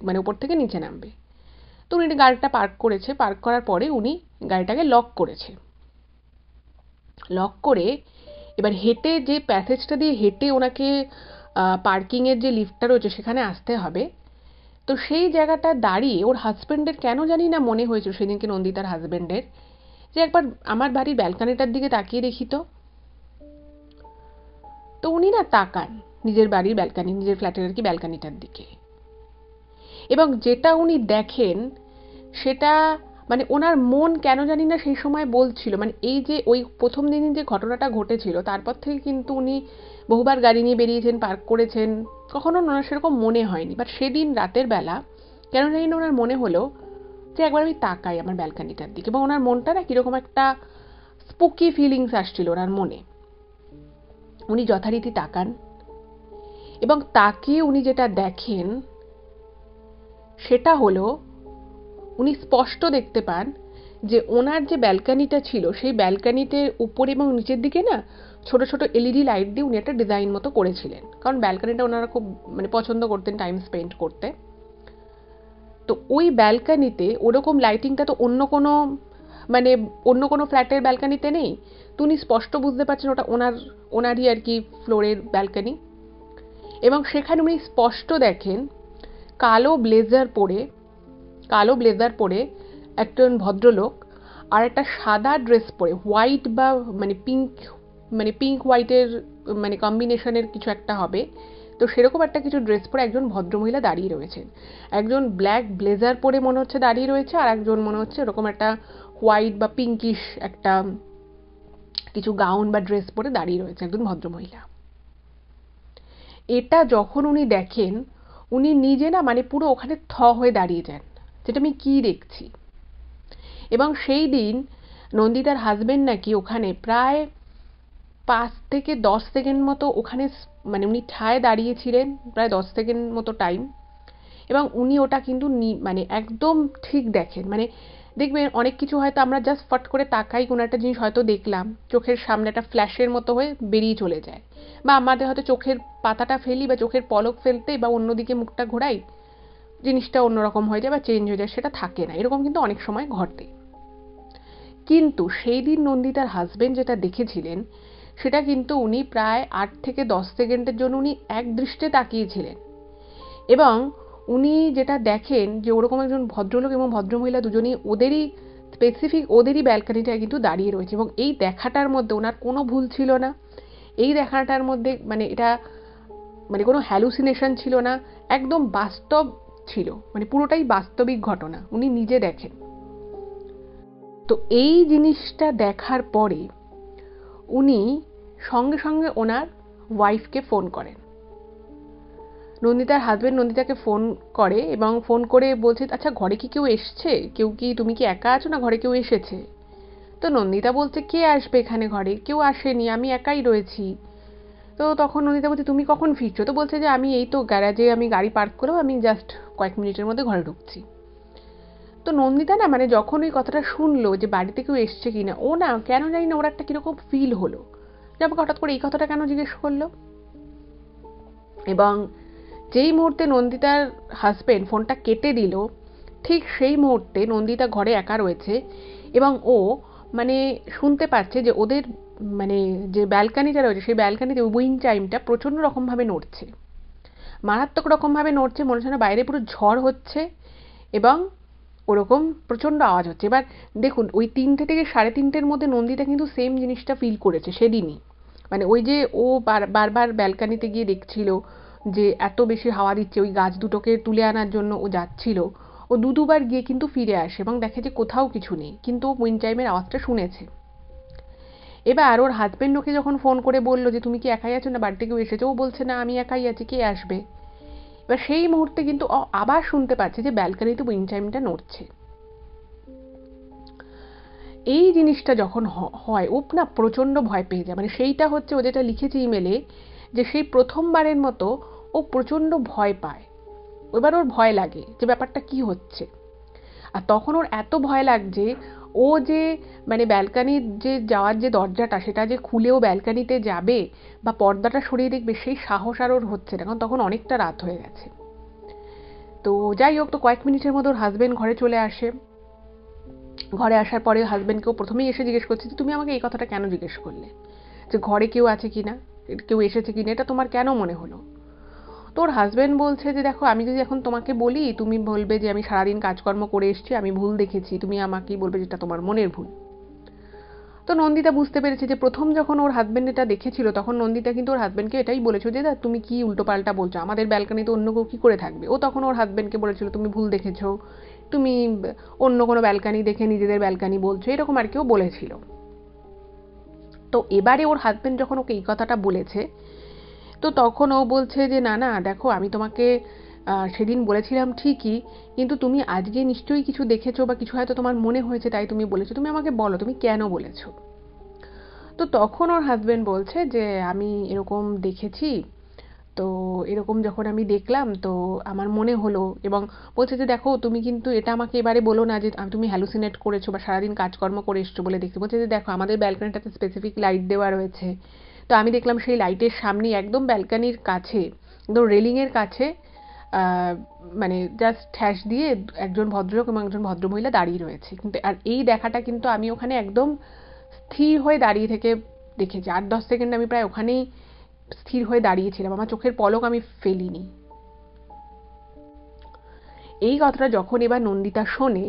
মানে উপর থেকে নিচে নামবে। তো উনি গাড়িটা পার্ক করেছে, পার্ক করার পরে উনি গাড়িটাকে লক করেছে। লক করে এবার হেঁটে, যে প্যাসেজটা দিয়ে হেঁটে ওনাকে পার্কিংয়ের যে লিফটটা রয়েছে সেখানে আসতে হবে, তো সেই জায়গাটা দাঁড়িয়ে ওর হাজব্যান্ডের কেন জানি না মনে হয়েছিল সেদিনকে, নন্দিতার হাজব্যান্ডের, যে একবার আমার বাড়ির ব্যালকানিটার দিকে তাকিয়ে দেখি তো। তো উনি না তাকান নিজের বাড়ির ব্যালকানি, নিজের ফ্ল্যাটের আর কি ব্যালকানিটার দিকে। এবং যেটা উনি দেখেন সেটা মানে ওনার মন কেন জানি না সেই সময় বলছিল, মানে এই যে ওই প্রথম দিনই যে ঘটনাটা ঘটেছিল, তারপর থেকে কিন্তু উনি বহুবার গাড়ি নিয়ে বেরিয়েছেন, পার্ক করেছেন, কখনো ওনার সেরকম মনে হয়নি। বাট সেদিন রাতের বেলা কেন জানি না ওনার মনে হলো যে একবার আমি তাকাই আমার ব্যালকানিটার দিকে। এবং ওনার মনটা না কীরকম একটা স্পুকি ফিলিংস আসছিল ওনার মনে। উনি যথারীতি তাকান, এবং তাকিয়ে উনি যেটা দেখেন সেটা হলো, উনি স্পষ্ট দেখতে পান যে ওনার যে ব্যালকানিটা ছিল, সেই ব্যালকানিতে উপরে এবং নিচের দিকে না ছোট ছোট এলইডি লাইট দিয়ে উনি একটা ডিজাইন মতো করেছিলেন, কারণ ব্যালকানিটা ওনারা খুব মানে পছন্দ করতেন টাইম স্পেন্ড করতে। তো ওই ব্যালকানিতে ওরকম লাইটিংটা তো অন্য কোনো ফ্ল্যাটের ব্যালকানিতে নেই। তো উনি স্পষ্ট বুঝতে পারছেন ওটা ওনারই আর কি ফ্লোরের ব্যালকানি। এবং সেখানে উনি স্পষ্ট দেখেন কালো ব্লেজার পরে একজন ভদ্রলোক আর একটা সাদা ড্রেস পরে, হোয়াইট বা মানে পিঙ্ক হোয়াইটের মানে কম্বিনেশনের কিছু একটা হবে, তো সেরকম একটা কিছু ড্রেস পরে একজন ভদ্রমহিলা দাঁড়িয়ে রয়েছেন। একজন ব্ল্যাক ব্লেজার পরে মনে হচ্ছে দাঁড়িয়ে রয়েছে, আর একজন মনে হচ্ছে এরকম একটা হোয়াইট বা পিঙ্কিশ একটা কিছু গাউন বা ড্রেস পরে দাঁড়িয়ে রয়েছে একজন ভদ্রমহিলা। এটা যখন উনি দেখেন, উনি নিজে না মানে পুরো ওখানে হয়ে দাঁড়িয়ে যান, যেটা আমি কি দেখছি। এবং সেই দিন নন্দিতার হাজবেন্ড নাকি ওখানে প্রায় 5 থেকে 10 সেকেন্ড মতো ওখানে মানে উনি ঠায় দাঁড়িয়েছিলেন, প্রায় 10 সেকেন্ড মতো টাইম। এবং উনি ওটা কিন্তু মানে একদম ঠিক দেখেন। মানে দেখবেন অনেক কিছু হয়তো আমরা জাস্ট ফট করে তাকাই, কোনো একটা জিনিস হয়তো দেখলাম, চোখের সামনে একটা ফ্ল্যাশের মতো হয়ে বেরিয়ে চলে যায়, বা আমাদের হয়তো চোখের পাতাটা ফেলি বা চোখের পলক ফেলতে বা অন্যদিকে মুখটা ঘোরাই, জিনিসটা অন্যরকম হয়ে যায় বা চেঞ্জ হয়ে যায়, সেটা থাকে না। এরকম কিন্তু অনেক সময় ঘটে। কিন্তু সেই দিন নন্দিতার হাজবেন্ড যেটা দেখেছিলেন, সেটা কিন্তু উনি প্রায় 8 থেকে 10 সেকেন্ডের জন্য উনি এক দৃষ্টে তাকিয়েছিলেন। এবং উনি যেটা দেখেন যে ওরকম একজন ভদ্রলোক এবং ভদ্রমহিলা দুজনেই ওদেরই ব্যালকনিটায় কিন্তু দাঁড়িয়ে রয়েছে। এবং এই দেখাটার মধ্যে ওনার কোনো ভুল ছিল না। এই দেখাটার মধ্যে মানে এটা মানে কোনো হ্যালুসিনেশন ছিল না, একদম বাস্তব ছিল, মানে পুরোটাই বাস্তবিক ঘটনা, উনি নিজে দেখেন। তো এই জিনিসটা দেখার পরে উনি সঙ্গে সঙ্গে ওনার ওয়াইফকে ফোন করেন। নন্দিতার হাজবেন্ড নন্দিতাকে ফোন করে এবং ফোন করে বলছে, আচ্ছা ঘরে কি কেউ এসছে, তুমি কি একা আছো না ঘরে কেউ এসেছে? তো নন্দিতা বলছে, কে আসবে এখানে, ঘরে কেউ আসেনি, আমি একাই রয়েছি। তো তখন নন্দিতা বলছে, তুমি কখন ফিরছো? তো বলছে যে আমি এই তো গ্যারাজে আমি গাড়ি পার্ক করলাম, আমি জাস্ট কয়েক মিনিটের মধ্যে ঘরে ঢুকছি। তো নন্দিতা না মানে যখন ওই কথাটা শুনলো যে বাড়িতে কেউ এসছে কিনা, ও না কেন জানি না ওর একটা কিরকম ফিল হলো যে আমাকে হঠাৎ করে এই কথাটা কেন জিজ্ঞেস করলো। এবং যেই মুহূর্তে নন্দিতার হাজবেন্ড ফোনটা কেটে দিল, ঠিক সেই মুহূর্তে নন্দিতা ঘরে একা রয়েছে এবং ও মানে শুনতে পাচ্ছে যে ওদের মানে যে ব্যালকানিটা রয়েছে সেই ব্যালকানিতে উইন্ড চাইমটা প্রচণ্ড রকমভাবে নড়ছে, মারাত্মক রকমভাবে নড়ছে, মনে হচ্ছে না বাইরে পুরো ঝড় হচ্ছে এবং ওরকম প্রচণ্ড আওয়াজ হচ্ছে। এবার দেখুন ওই 3টে থেকে 3:30-এর মধ্যে নন্দিতা কিন্তু সেম জিনিসটা ফিল করেছে সেদিনই। মানে ওই যে ও বারবার ব্যালকানিতে গিয়ে দেখছিল যে এত বেশি হাওয়া দিচ্ছে, ওই গাছ দুটোকে তুলে আনার জন্য ও যাচ্ছিল, ও দুবার গিয়ে কিন্তু ফিরে আসে এবং দেখে যে কোথাও কিছু নেই, কিন্তু উইন্ড চাইমের আওয়াজটা শুনেছে। এবার ওর হাজবেন্ড ওকে যখন ফোন করে বললো যে তুমি কি একাই আছো না বাড়িতে কেউ এসেছে, ও বলছে না আমি একাই আছি, কে আসবে? এবার সেই মুহূর্তে কিন্তু আবার শুনতে পাচ্ছে যে ব্যালকানিতে উইন্ড চাইমটা নড়ছে। এই জিনিসটা যখন হয় ও না প্রচণ্ড ভয় পেয়ে যায়। মানে সেইটা হচ্ছে ও যেটা লিখেছে ইমেলে, যে সেই প্রথমবারের মতো ও প্রচণ্ড ভয় পায়। এবার ওর ভয় লাগে যে ব্যাপারটা কি হচ্ছে। আর তখন ওর এত ভয় লাগছে, ও যে মানে ব্যালকানির যে যাওয়ার যে দরজাটা সেটা যে খুলেও ব্যালকানিতে যাবে বা পর্দাটা সরিয়ে দেখবে, সেই সাহস আর ওর হচ্ছে না, কারণ তখন অনেকটা রাত হয়ে গেছে। তো যাই হোক, তো কয়েক মিনিটের মধ্যে ওর হাজবেন্ড ঘরে চলে আসে। ঘরে আসার পরে হাজবেন্ডকেও প্রথমেই এসে জিজ্ঞেস করছে যে তুমি আমাকে এই কথাটা কেন জিজ্ঞেস করলে, যে ঘরে কেউ আছে কিনা, কেউ এসেছে কিনা, এটা তোমার কেন মনে হলো? তো ওর হাজবেন্ড বলছে যে দেখো আমি যদি এখন তোমাকে বলি তুমি বলবে যে আমি সারাদিন কাজকর্ম করে এসেছি, আমি ভুল দেখেছি, তুমি আমাকেই বলবে যেটা তোমার মনের ভুল। তো নন্দিতা বুঝতে পেরেছে যে প্রথম যখন ওর হাজবেন্ড এটা দেখেছিল তখন নন্দিতা কিন্তু ওর হাজবেন্ডকে এটাই বলেছিল যে তুমি কি উল্টোপাল্টা বলছো, আমাদের ব্যালকানিতে অন্য কেউ কি করে থাকবে। ও তখন ওর হাজবেন্ডকে বলেছিল তুমি ভুল দেখেছো, তুমি অন্য কোনো ব্যালকানি দেখে নিজেদের ব্যালকানি বলছো, এরকম আর কেউ বলেছিল। তো এবারে ওর হাজবেন্ড যখন ওকে এই কথাটা বলেছে, তো তখন ও বলছে যে না না দেখো আমি তোমাকে সেদিন বলেছিলাম ঠিকই, কিন্তু তুমি আজকে নিশ্চয়ই কিছু দেখেছো বা কিছু হয়তো তোমার মনে হয়েছে তাই তুমি বলেছো, তুমি আমাকে বলো তুমি কেন বলেছো। তো তখন ওর হাজবেন্ড বলছে যে আমি এরকম দেখেছি, তো এরকম যখন আমি দেখলাম তো আমার মনে হলো, এবং বলছে যে দেখো তুমি কিন্তু এটা আমাকে এবারে বলো না যে তুমি হ্যালুসিনেট করেছো বা সারাদিন কাজকর্ম করে এসছো বলে দেখতে। বলছে যে দেখো আমাদের ব্যালকনিটাতে স্পেসিফিক লাইট দেওয়া রয়েছে, তো আমি দেখলাম সেই লাইটের সামনেই একদম ব্যালকনির কাছে একদম রেলিংয়ের কাছে মানে জাস্ট ঠ্যাস দিয়ে একজন ভদ্রলোক এবং একজন ভদ্রমহিলা দাঁড়িয়ে রয়েছে। কিন্তু আর এই দেখাটা কিন্তু আমি ওখানে একদম স্থির হয়ে দাঁড়িয়ে থেকে দেখেছি, 8-10 সেকেন্ড আমি প্রায় ওখানেই স্থির হয়ে দাঁড়িয়েছিলাম, আমার চোখের পলক আমি ফেলিনি। এই কথাটা যখন এবার নন্দিতা শোনে,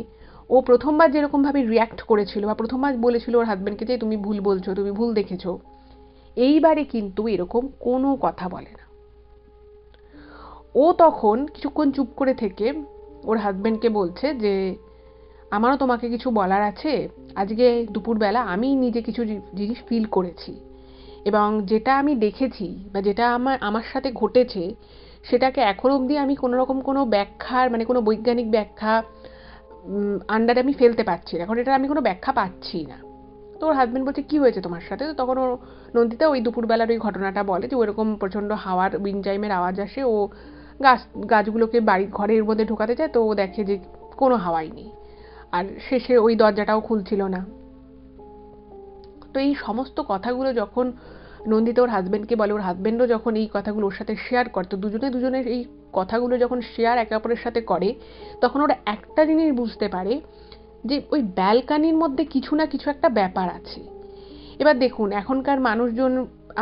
ও প্রথমবার যেরকম ভাবে রিয়াক্ট করেছিল বা প্রথমবার বলেছিল ওর হাজবেন্ডকে যে তুমি ভুল বলছো, তুমি ভুল দেখেছো, এইবারে কিন্তু এরকম কোনো কথা বলে না। ও তখন কিছুক্ষণ চুপ করে থেকে ওর হাজবেন্ডকে বলছে যে আমারও তোমাকে কিছু বলার আছে, আজকে দুপুরবেলা আমি নিজে কিছু জিনিস ফিল করেছি, এবং যেটা আমি দেখেছি বা যেটা আমার সাথে ঘটেছে সেটাকে এখন অবধি আমি কোনো রকম কোনো ব্যাখ্যার মানে কোনো বৈজ্ঞানিক ব্যাখ্যা আন্ডারে আমি ফেলতে পারছি না, এখন এটা আমি কোনো ব্যাখ্যা পাচ্ছি না। তো ওর হাজবেন্ড বলছে কি হয়েছে তোমার সাথে? তো তখন ও নন্দিতা ওই দুপুরবেলার ওই ঘটনাটা বলে যে ওইরকম প্রচণ্ড হাওয়ার উইন্ড চাইমের আওয়াজ আসে, ও গাছগুলোকে বাড়ির ঘরের মধ্যে ঢোকাতে যায়, তো ও দেখে যে কোনো হাওয়াই নেই, আর শেষে ওই দরজাটাও খুলছিল না। তো এই সমস্ত কথাগুলো যখন নন্দিতা ওর হাজবেন্ডকে বলে, ওর হাজবেন্ডও যখন এই কথাগুলো ওর সাথে শেয়ার করে, তো দুজনের এই কথাগুলো যখন শেয়ার একে অপরের সাথে করে, তখন ওরা একটা জিনিস বুঝতে পারে যে ওই ব্যালকানির মধ্যে কিছু না কিছু একটা ব্যাপার আছে। এবার দেখুন, এখনকার মানুষজন,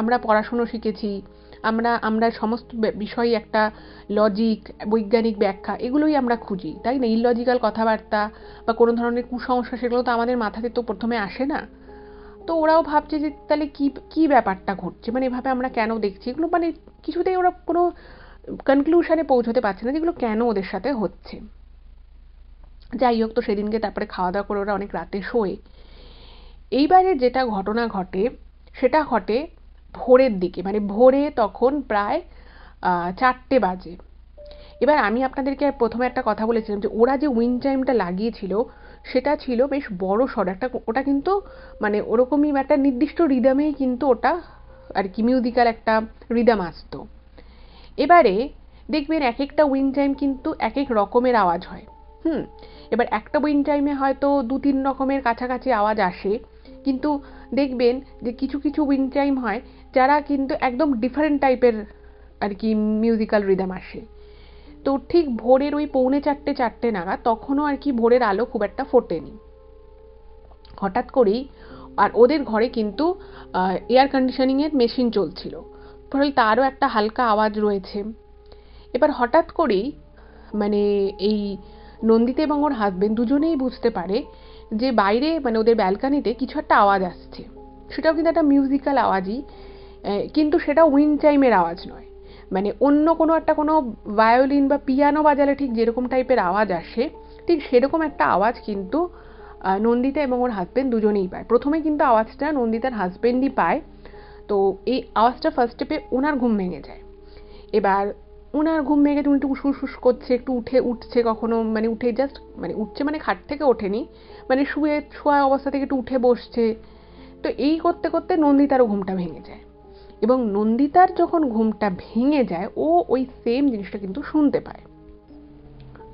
আমরা পড়াশুনো শিখেছি, আমরা সমস্ত বিষয়ে একটা লজিক, বৈজ্ঞানিক ব্যাখ্যা এগুলোই আমরা খুঁজি, তাই না? ইললজিক্যাল কথাবার্তা বা কোনো ধরনের কুসংস্কার সেগুলো তো আমাদের মাথাতে তো প্রথমে আসে না। তো ওরাও ভাবছে যে তাহলে কি ব্যাপারটা ঘটছে, মানে এভাবে আমরা কেন দেখছি এগুলো, মানে কিছুতেই ওরা কোনো কনক্লুশনে পৌঁছতে পারছে না যেগুলো কেন ওদের সাথে হচ্ছে। যাই হোক, তো সেদিনকে তারপরে খাওয়া দাওয়া করে ওরা অনেক রাতে শোয়। এইবারে যেটা ঘটনা ঘটে সেটা ঘটে ভোরের দিকে, মানে ভোরে তখন প্রায় 4টে বাজে। এবার আমি আপনাদেরকে প্রথমে একটা কথা বলেছিলাম যে ওরা যে উইন্ড চাইমটা লাগিয়েছিল সেটা ছিল বেশ বড় সড় একটা, ওটা কিন্তু মানে ওরকমই একটা নির্দিষ্ট রিদমেই কিন্তু ওটা আর কি মিউজিক্যাল একটা রিদম আসতো। এবারে দেখবেন এক একটা উইন্ড চাইম কিন্তু এক এক রকমের আওয়াজ হয়। এবার একটা উইন্ড চাইমে হয়তো 2-3 রকমের কাছাকাছি আওয়াজ আসে, কিন্তু দেখবেন যে কিছু কিছু উইন্ড চাইম হয় যারা কিন্তু একদম ডিফারেন্ট টাইপের আর কি মিউজিক্যাল রিদম আসে। তো ঠিক ভোরের ওই 3:45-4টে নাগাদ, তখনও আর কি ভোরের আলো খুব একটা ফোটেনি, হঠাৎ করেই, আর ওদের ঘরে কিন্তু এয়ার কন্ডিশনিংয়ের মেশিন চলছিল, ফলে তারও একটা হালকা আওয়াজ রয়েছে। এবার হঠাৎ করেই মানে এই নন্দিতা এবং ওর হাজবেন্ড দুজনেই বুঝতে পারে যে বাইরে মানে ওদের ব্যালকানিতে কিছু একটা আওয়াজ আসছে, সেটাও কিন্তু একটা মিউজিক্যাল আওয়াজই, কিন্তু সেটা উইন্ড চাইমের আওয়াজ নয়, মানে অন্য কোনো একটা কোনো ভায়োলিন বা পিয়ানো বাজালে ঠিক যেরকম টাইপের আওয়াজ আসে ঠিক সেরকম একটা আওয়াজ কিন্তু নন্দিতা এবং ওর হাজবেন্ড দুজনেই পায়। প্রথমে কিন্তু আওয়াজটা নন্দিতার হাজবেন্ডই পায়। তো এই আওয়াজটা ফার্স্টে পেয়ে ওনার ঘুম ভেঙে যায়। এবার ওনার ঘুম ভেঙে উনি একটু উসুস করছে, একটু উঠছে, কখনো মানে উঠে জাস্ট মানে উঠছে মানে খাট থেকে ওঠেনি, মানে শোয়া অবস্থা থেকে একটু উঠে বসছে। তো এই করতে করতে নন্দিতারও ঘুমটা ভেঙে যায়, এবং নন্দিতার যখন ঘুমটা ভেঙে যায় ও ওই সেম জিনিসটা কিন্তু শুনতে পায়।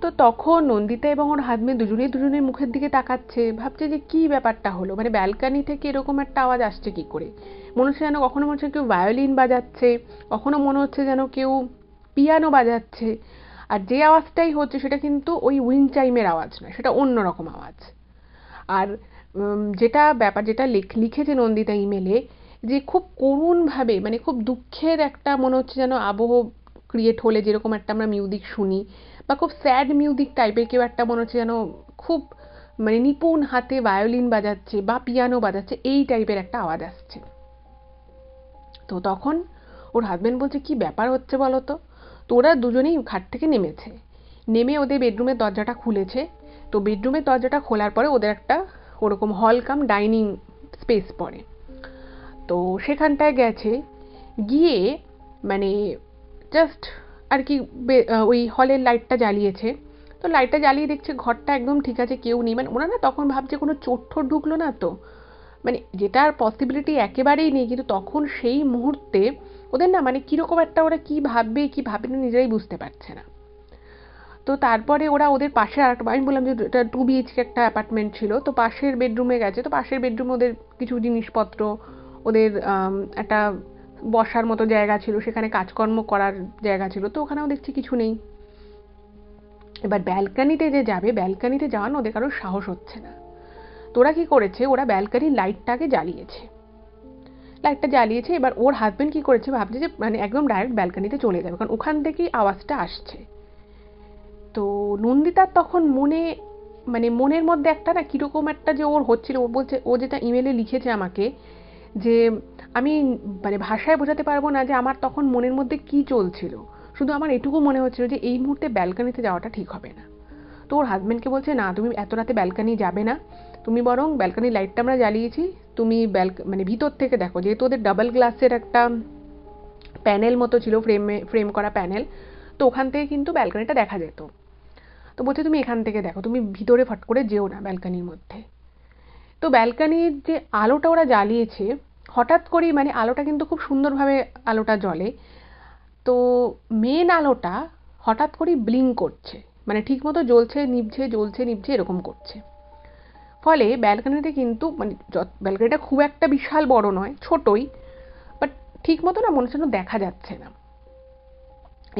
তো তখন নন্দিতা এবং ওর হাজবেন্ড দুজনের মুখের দিকে তাকাচ্ছে, ভাবছে যে কি ব্যাপারটা হলো, মানে ব্যালকানি থেকে এরকম একটা আওয়াজ আসছে কি করে। মনে হচ্ছে যেন, কখনো মনে হচ্ছে কেউ ভায়োলিন বাজাচ্ছে, কখনো মনে হচ্ছে যেন কেউ পিয়ানো বাজাচ্ছে, আর যে আওয়াজটাই হচ্ছে সেটা কিন্তু ওই উইন্ড চাইমের আওয়াজ নয়, সেটা অন্য রকম আওয়াজ। আর যেটা লিখেছে নন্দিতা ইমেলে, যে খুব করুণভাবে, মানে খুব দুঃখের একটা, মনে হচ্ছে যেন আবহ ক্রিয়েট হলে যেরকম একটা আমরা মিউজিক শুনি, বা খুব স্যাড মিউজিক টাইপের কেউ একটা, মনে হচ্ছে যেন খুব মানে নিপুণ হাতে ভায়োলিন বাজাচ্ছে বা পিয়ানো বাজাচ্ছে, এই টাইপের একটা আওয়াজ আসছে। তো তখন ওর হাজবেন্ড বলছে কি ব্যাপার হচ্ছে বলো তো। তো ওরা দুজনেই খাট থেকে নেমে ওদের বেডরুমের দরজাটা খুলেছে। তো বেডরুমের দরজাটা খোলার পরে ওদের একটা ওরকম হল কাম ডাইনিং স্পেস পড়ে। তো সেখানটায় গেছে, গিয়ে মানে জাস্ট আর কি ওই হলের লাইটটা জ্বালিয়েছে। তো লাইটটা জ্বালিয়ে দেখছে ঘরটা একদম ঠিক আছে, কেউ নেই। মানে ওরা না তখন ভাবছে কোনো চোর ঠোর ঢুকলো না তো, মানে যেটার পসিবিলিটি একেবারেই নেই, কিন্তু তখন সেই মুহূর্তে ওদের না মানে কীরকম একটা, ওরা কী ভাববে কী ভাবে না নিজেরাই বুঝতে পারছে না। তো তারপরে ওরা ওদের পাশে আর একটা, আমি বললাম যে এটা 2 BHK একটা অ্যাপার্টমেন্ট ছিল, তো পাশের বেডরুমে গেছে। তো পাশের বেডরুমে ওদের কিছু জিনিসপত্র, ওদের একটা বসার মতো জায়গা ছিল, সেখানে কাজকর্ম করার জায়গা ছিল, তো ওখানেও দেখছি কিছু নেই। এবার ব্যালকানিতে যে যাবে, ব্যালকানিতে যাওয়ার ওদের কারোর সাহস হচ্ছে না। তো ওরা কী করেছে, ওরা ব্যালকানির লাইটটাকে জ্বালিয়েছে। এবার ওর হাজবেন্ড কী করেছে, ভাবছে যে মানে একদম ডাইরেক্ট ব্যালকানিতে চলে যাবে, কারণ ওখান থেকেই আওয়াজটা আসছে। তো নন্দিতার তখন মনের মধ্যে একটা না কীরকম একটা যে ওর হচ্ছিল, ও বলছে, ও যেটা ইমেলে লিখেছে আমাকে, যে আমি মানে ভাষায় বোঝাতে পারবো না যে আমার তখন মনের মধ্যে কি চলছিল। শুধু আমার এটুকু মনে হচ্ছিল যে এই মুহূর্তে ব্যালকনিতে যাওয়াটা ঠিক হবে না। তো ওর হাজব্যান্ডকে বলছে, না তুমি এত রাতে ব্যালকনি যাবে না, তুমি বরং ব্যালকনির লাইটটা আমরা জ্বালিয়েছি, তুমি মানে ভিতর থেকে দেখো, যেহেতু ওদের ডাবল গ্লাসের একটা প্যানেল মতো ছিল, ফ্রেম করা প্যানেল, তো ওখান থেকে কিন্তু ব্যালকনিটা দেখা যেত। তো বলছে তুমি এখান থেকে দেখো, তুমি ভিতরে ফট করে যেও না ব্যালকনির মধ্যে। তো ব্যালকনির যে আলোটা ওরা জ্বালিয়েছে, হঠাৎ করেই মানে আলোটা কিন্তু খুব সুন্দরভাবে আলোটা জ্বলে, তো মেন আলোটা হঠাৎ করেই ব্লিঙ্ক করছে, মানে ঠিক মতো জ্বলছে নিভছে জ্বলছে নিভছে এরকম করছে। ফলে ব্যালকনিতে কিন্তু মানে ব্যালকনিটা খুব একটা বিশাল বড় নয়, ছোটই, বাট ঠিক মতো না মনে হচ্ছে দেখা যাচ্ছে না।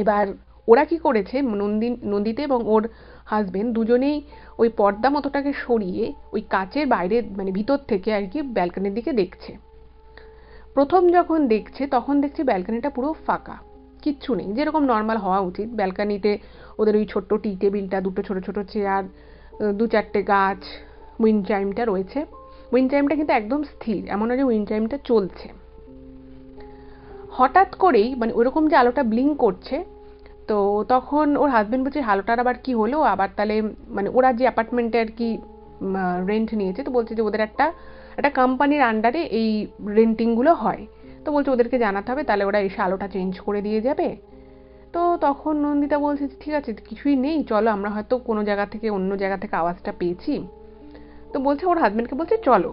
এবার ওরা কি করেছে, নন্দিতা এবং ওর হাজবেন্ড দুজনেই ওই পর্দা মতোটাকে সরিয়ে ওই কাচের বাইরে মানে ভিতর থেকে আর কি ব্যালকনির দিকে দেখছে। প্রথম যখন দেখছে তখন দেখছে ব্যালকনিটা পুরো ফাঁকা, কিচ্ছু নেই, যেরকম নর্মাল হওয়া উচিত। ব্যালকনিতে ওদের ওই ছোট্ট টি টেবিলটা, দুটো ছোট ছোট চেয়ার, দু চারটে গাছ, উইন্ড চাইমটা রয়েছে। উইন্ড চাইমটা কিন্তু একদম স্থির, এমন নয় যে উইন্ড চাইমটা চলছে। হঠাৎ করেই মানে ওরকম যে আলোটা ব্লিঙ্ক করছে, তো তখন ওর হাজবেন্ড বলছে আলোটার আবার কি হলো, আবার তাহলে মানে ওরা যে অ্যাপার্টমেন্টে আর কি রেন্ট নিয়েছে, তো বলছে যে ওদের একটা কোম্পানির আন্ডারে এই রেন্টিংগুলো হয়, তো বলছে ওদেরকে জানাতে হবে, তাহলে ওরা এসে আলোটা চেঞ্জ করে দিয়ে যাবে। তো তখন নন্দিতা বলছে ঠিক আছে, কিছুই নেই, চলো, আমরা হয়তো কোনো জায়গা থেকে অন্য জায়গা থেকে আওয়াজটা পেয়েছি। তো বলছে ওর হাজবেন্ডকে বলছে চলো,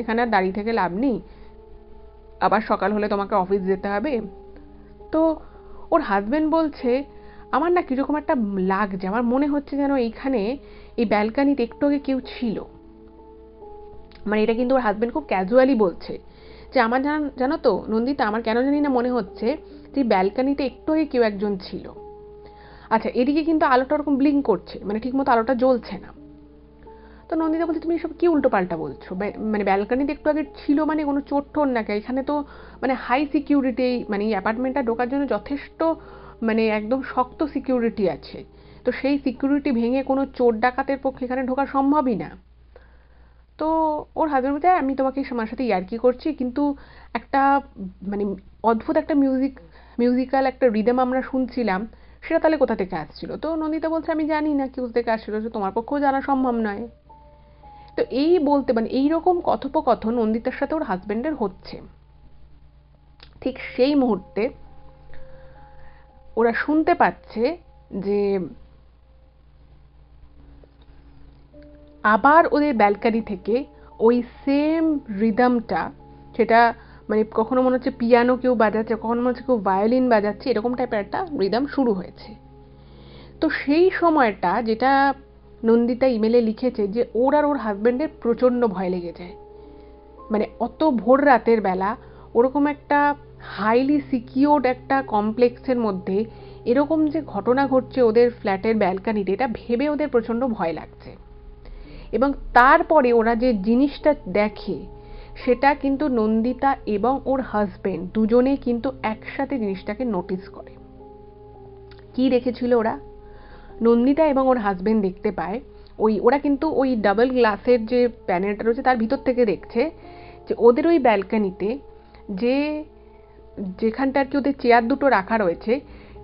এখানে আর দাঁড়িয়ে থেকে লাভ নেই, আবার সকাল হলে তোমাকে অফিস যেতে হবে। তো ওর হাজবেন্ড বলছে আমার না কিরকম একটা লাগছে, আমার মনে হচ্ছে যেন এইখানে এই ব্যালকনিতে একটু আগে কেউ ছিল। মানে এটা কিন্তু ওর হাজবেন্ড খুব ক্যাজুয়ালি বলছে যে আমার জানো তো নন্দিতা, আমার কেন জানি না মনে হচ্ছে যে ব্যালকনিতে একটু আগে কেউ একজন ছিল। আচ্ছা, এদিকে কিন্তু আলোটা ওরকম ব্লিঙ্ক করছে, মানে ঠিক মতো আলোটা জ্বলছে না। তো নন্দিতা বলছে তুমি এসব কি উল্টো পাল্টা বলছো, মানে ব্যালকনিতে একটু আগে ছিল মানে কোনো চোর টোর নাকি, এখানে তো মানে হাই সিকিউরিটি, মানে এই অ্যাপার্টমেন্টটা ঢোকার জন্য যথেষ্ট মানে একদম শক্ত সিকিউরিটি আছে, তো সেই সিকিউরিটি ভেঙে কোনো চোর ডাকাতের পক্ষে এখানে ঢোকা সম্ভবই না। তো ওর হাজবেন্ড বলছে আমি তোমাকে আমার সাথে ইয়ার্কি করছি, কিন্তু একটা মানে অদ্ভুত একটা মিউজিক্যাল একটা রিদম আমরা শুনছিলাম, সেটা তাহলে কোথা থেকে আসছিল। তো নন্দিতা বলছে আমি জানি না কি কোথা থেকে আসছিল, তোমার পক্ষেও জানা সম্ভব নয়। তো এই বলতে মানে এইরকম কথোপকথন নন্দিতার সাথে ওর হাজবেন্ডের হচ্ছে। ঠিক সেই মুহূর্তে ওরা শুনতে পাচ্ছে যে আবার ওদের ব্যালকনি থেকে ওই সেম রিদমটা, সেটা মানে কখনো মনে হচ্ছে পিয়ানো কেউ বাজাচ্ছে, কখনো মনে হচ্ছে কেউ ভায়োলিন বাজাচ্ছে, এরকম টাইপের একটা রিদম শুরু হয়েছে। তো সেই সময়টা যেটা নন্দিতা ইমেলে লিখেছে যে ওর আর ওর হাজবেন্ডের প্রচন্ড ভয় লেগে যায়, মানে অত ভোর রাতের বেলা ওরকম একটা হাইলি সিকিউরড একটা কমপ্লেক্সের মধ্যে এরকম যে ঘটনা ঘটছে ওদের ফ্ল্যাটের ব্যালকনিতে, এটা ভেবে ওদের প্রচন্ড ভয় লাগছে। এবং তারপরে ওরা যে জিনিসটা দেখে সেটা কিন্তু নন্দিতা এবং ওর হাজবেন্ড দুজনে কিন্তু একসাথে জিনিসটাকে নোটিস করে। কি দেখেছিল ওরা, নন্দিতা এবং ওর হাজবেন্ড দেখতে পায় ওরা কিন্তু ওই ডাবল গ্লাসের যে প্যানেলটা রয়েছে তার ভিতর থেকে দেখছে যে ওদের ওই ব্যালকনিতে যে যেখানটা আর কি ওদের চেয়ার দুটো রাখা রয়েছে,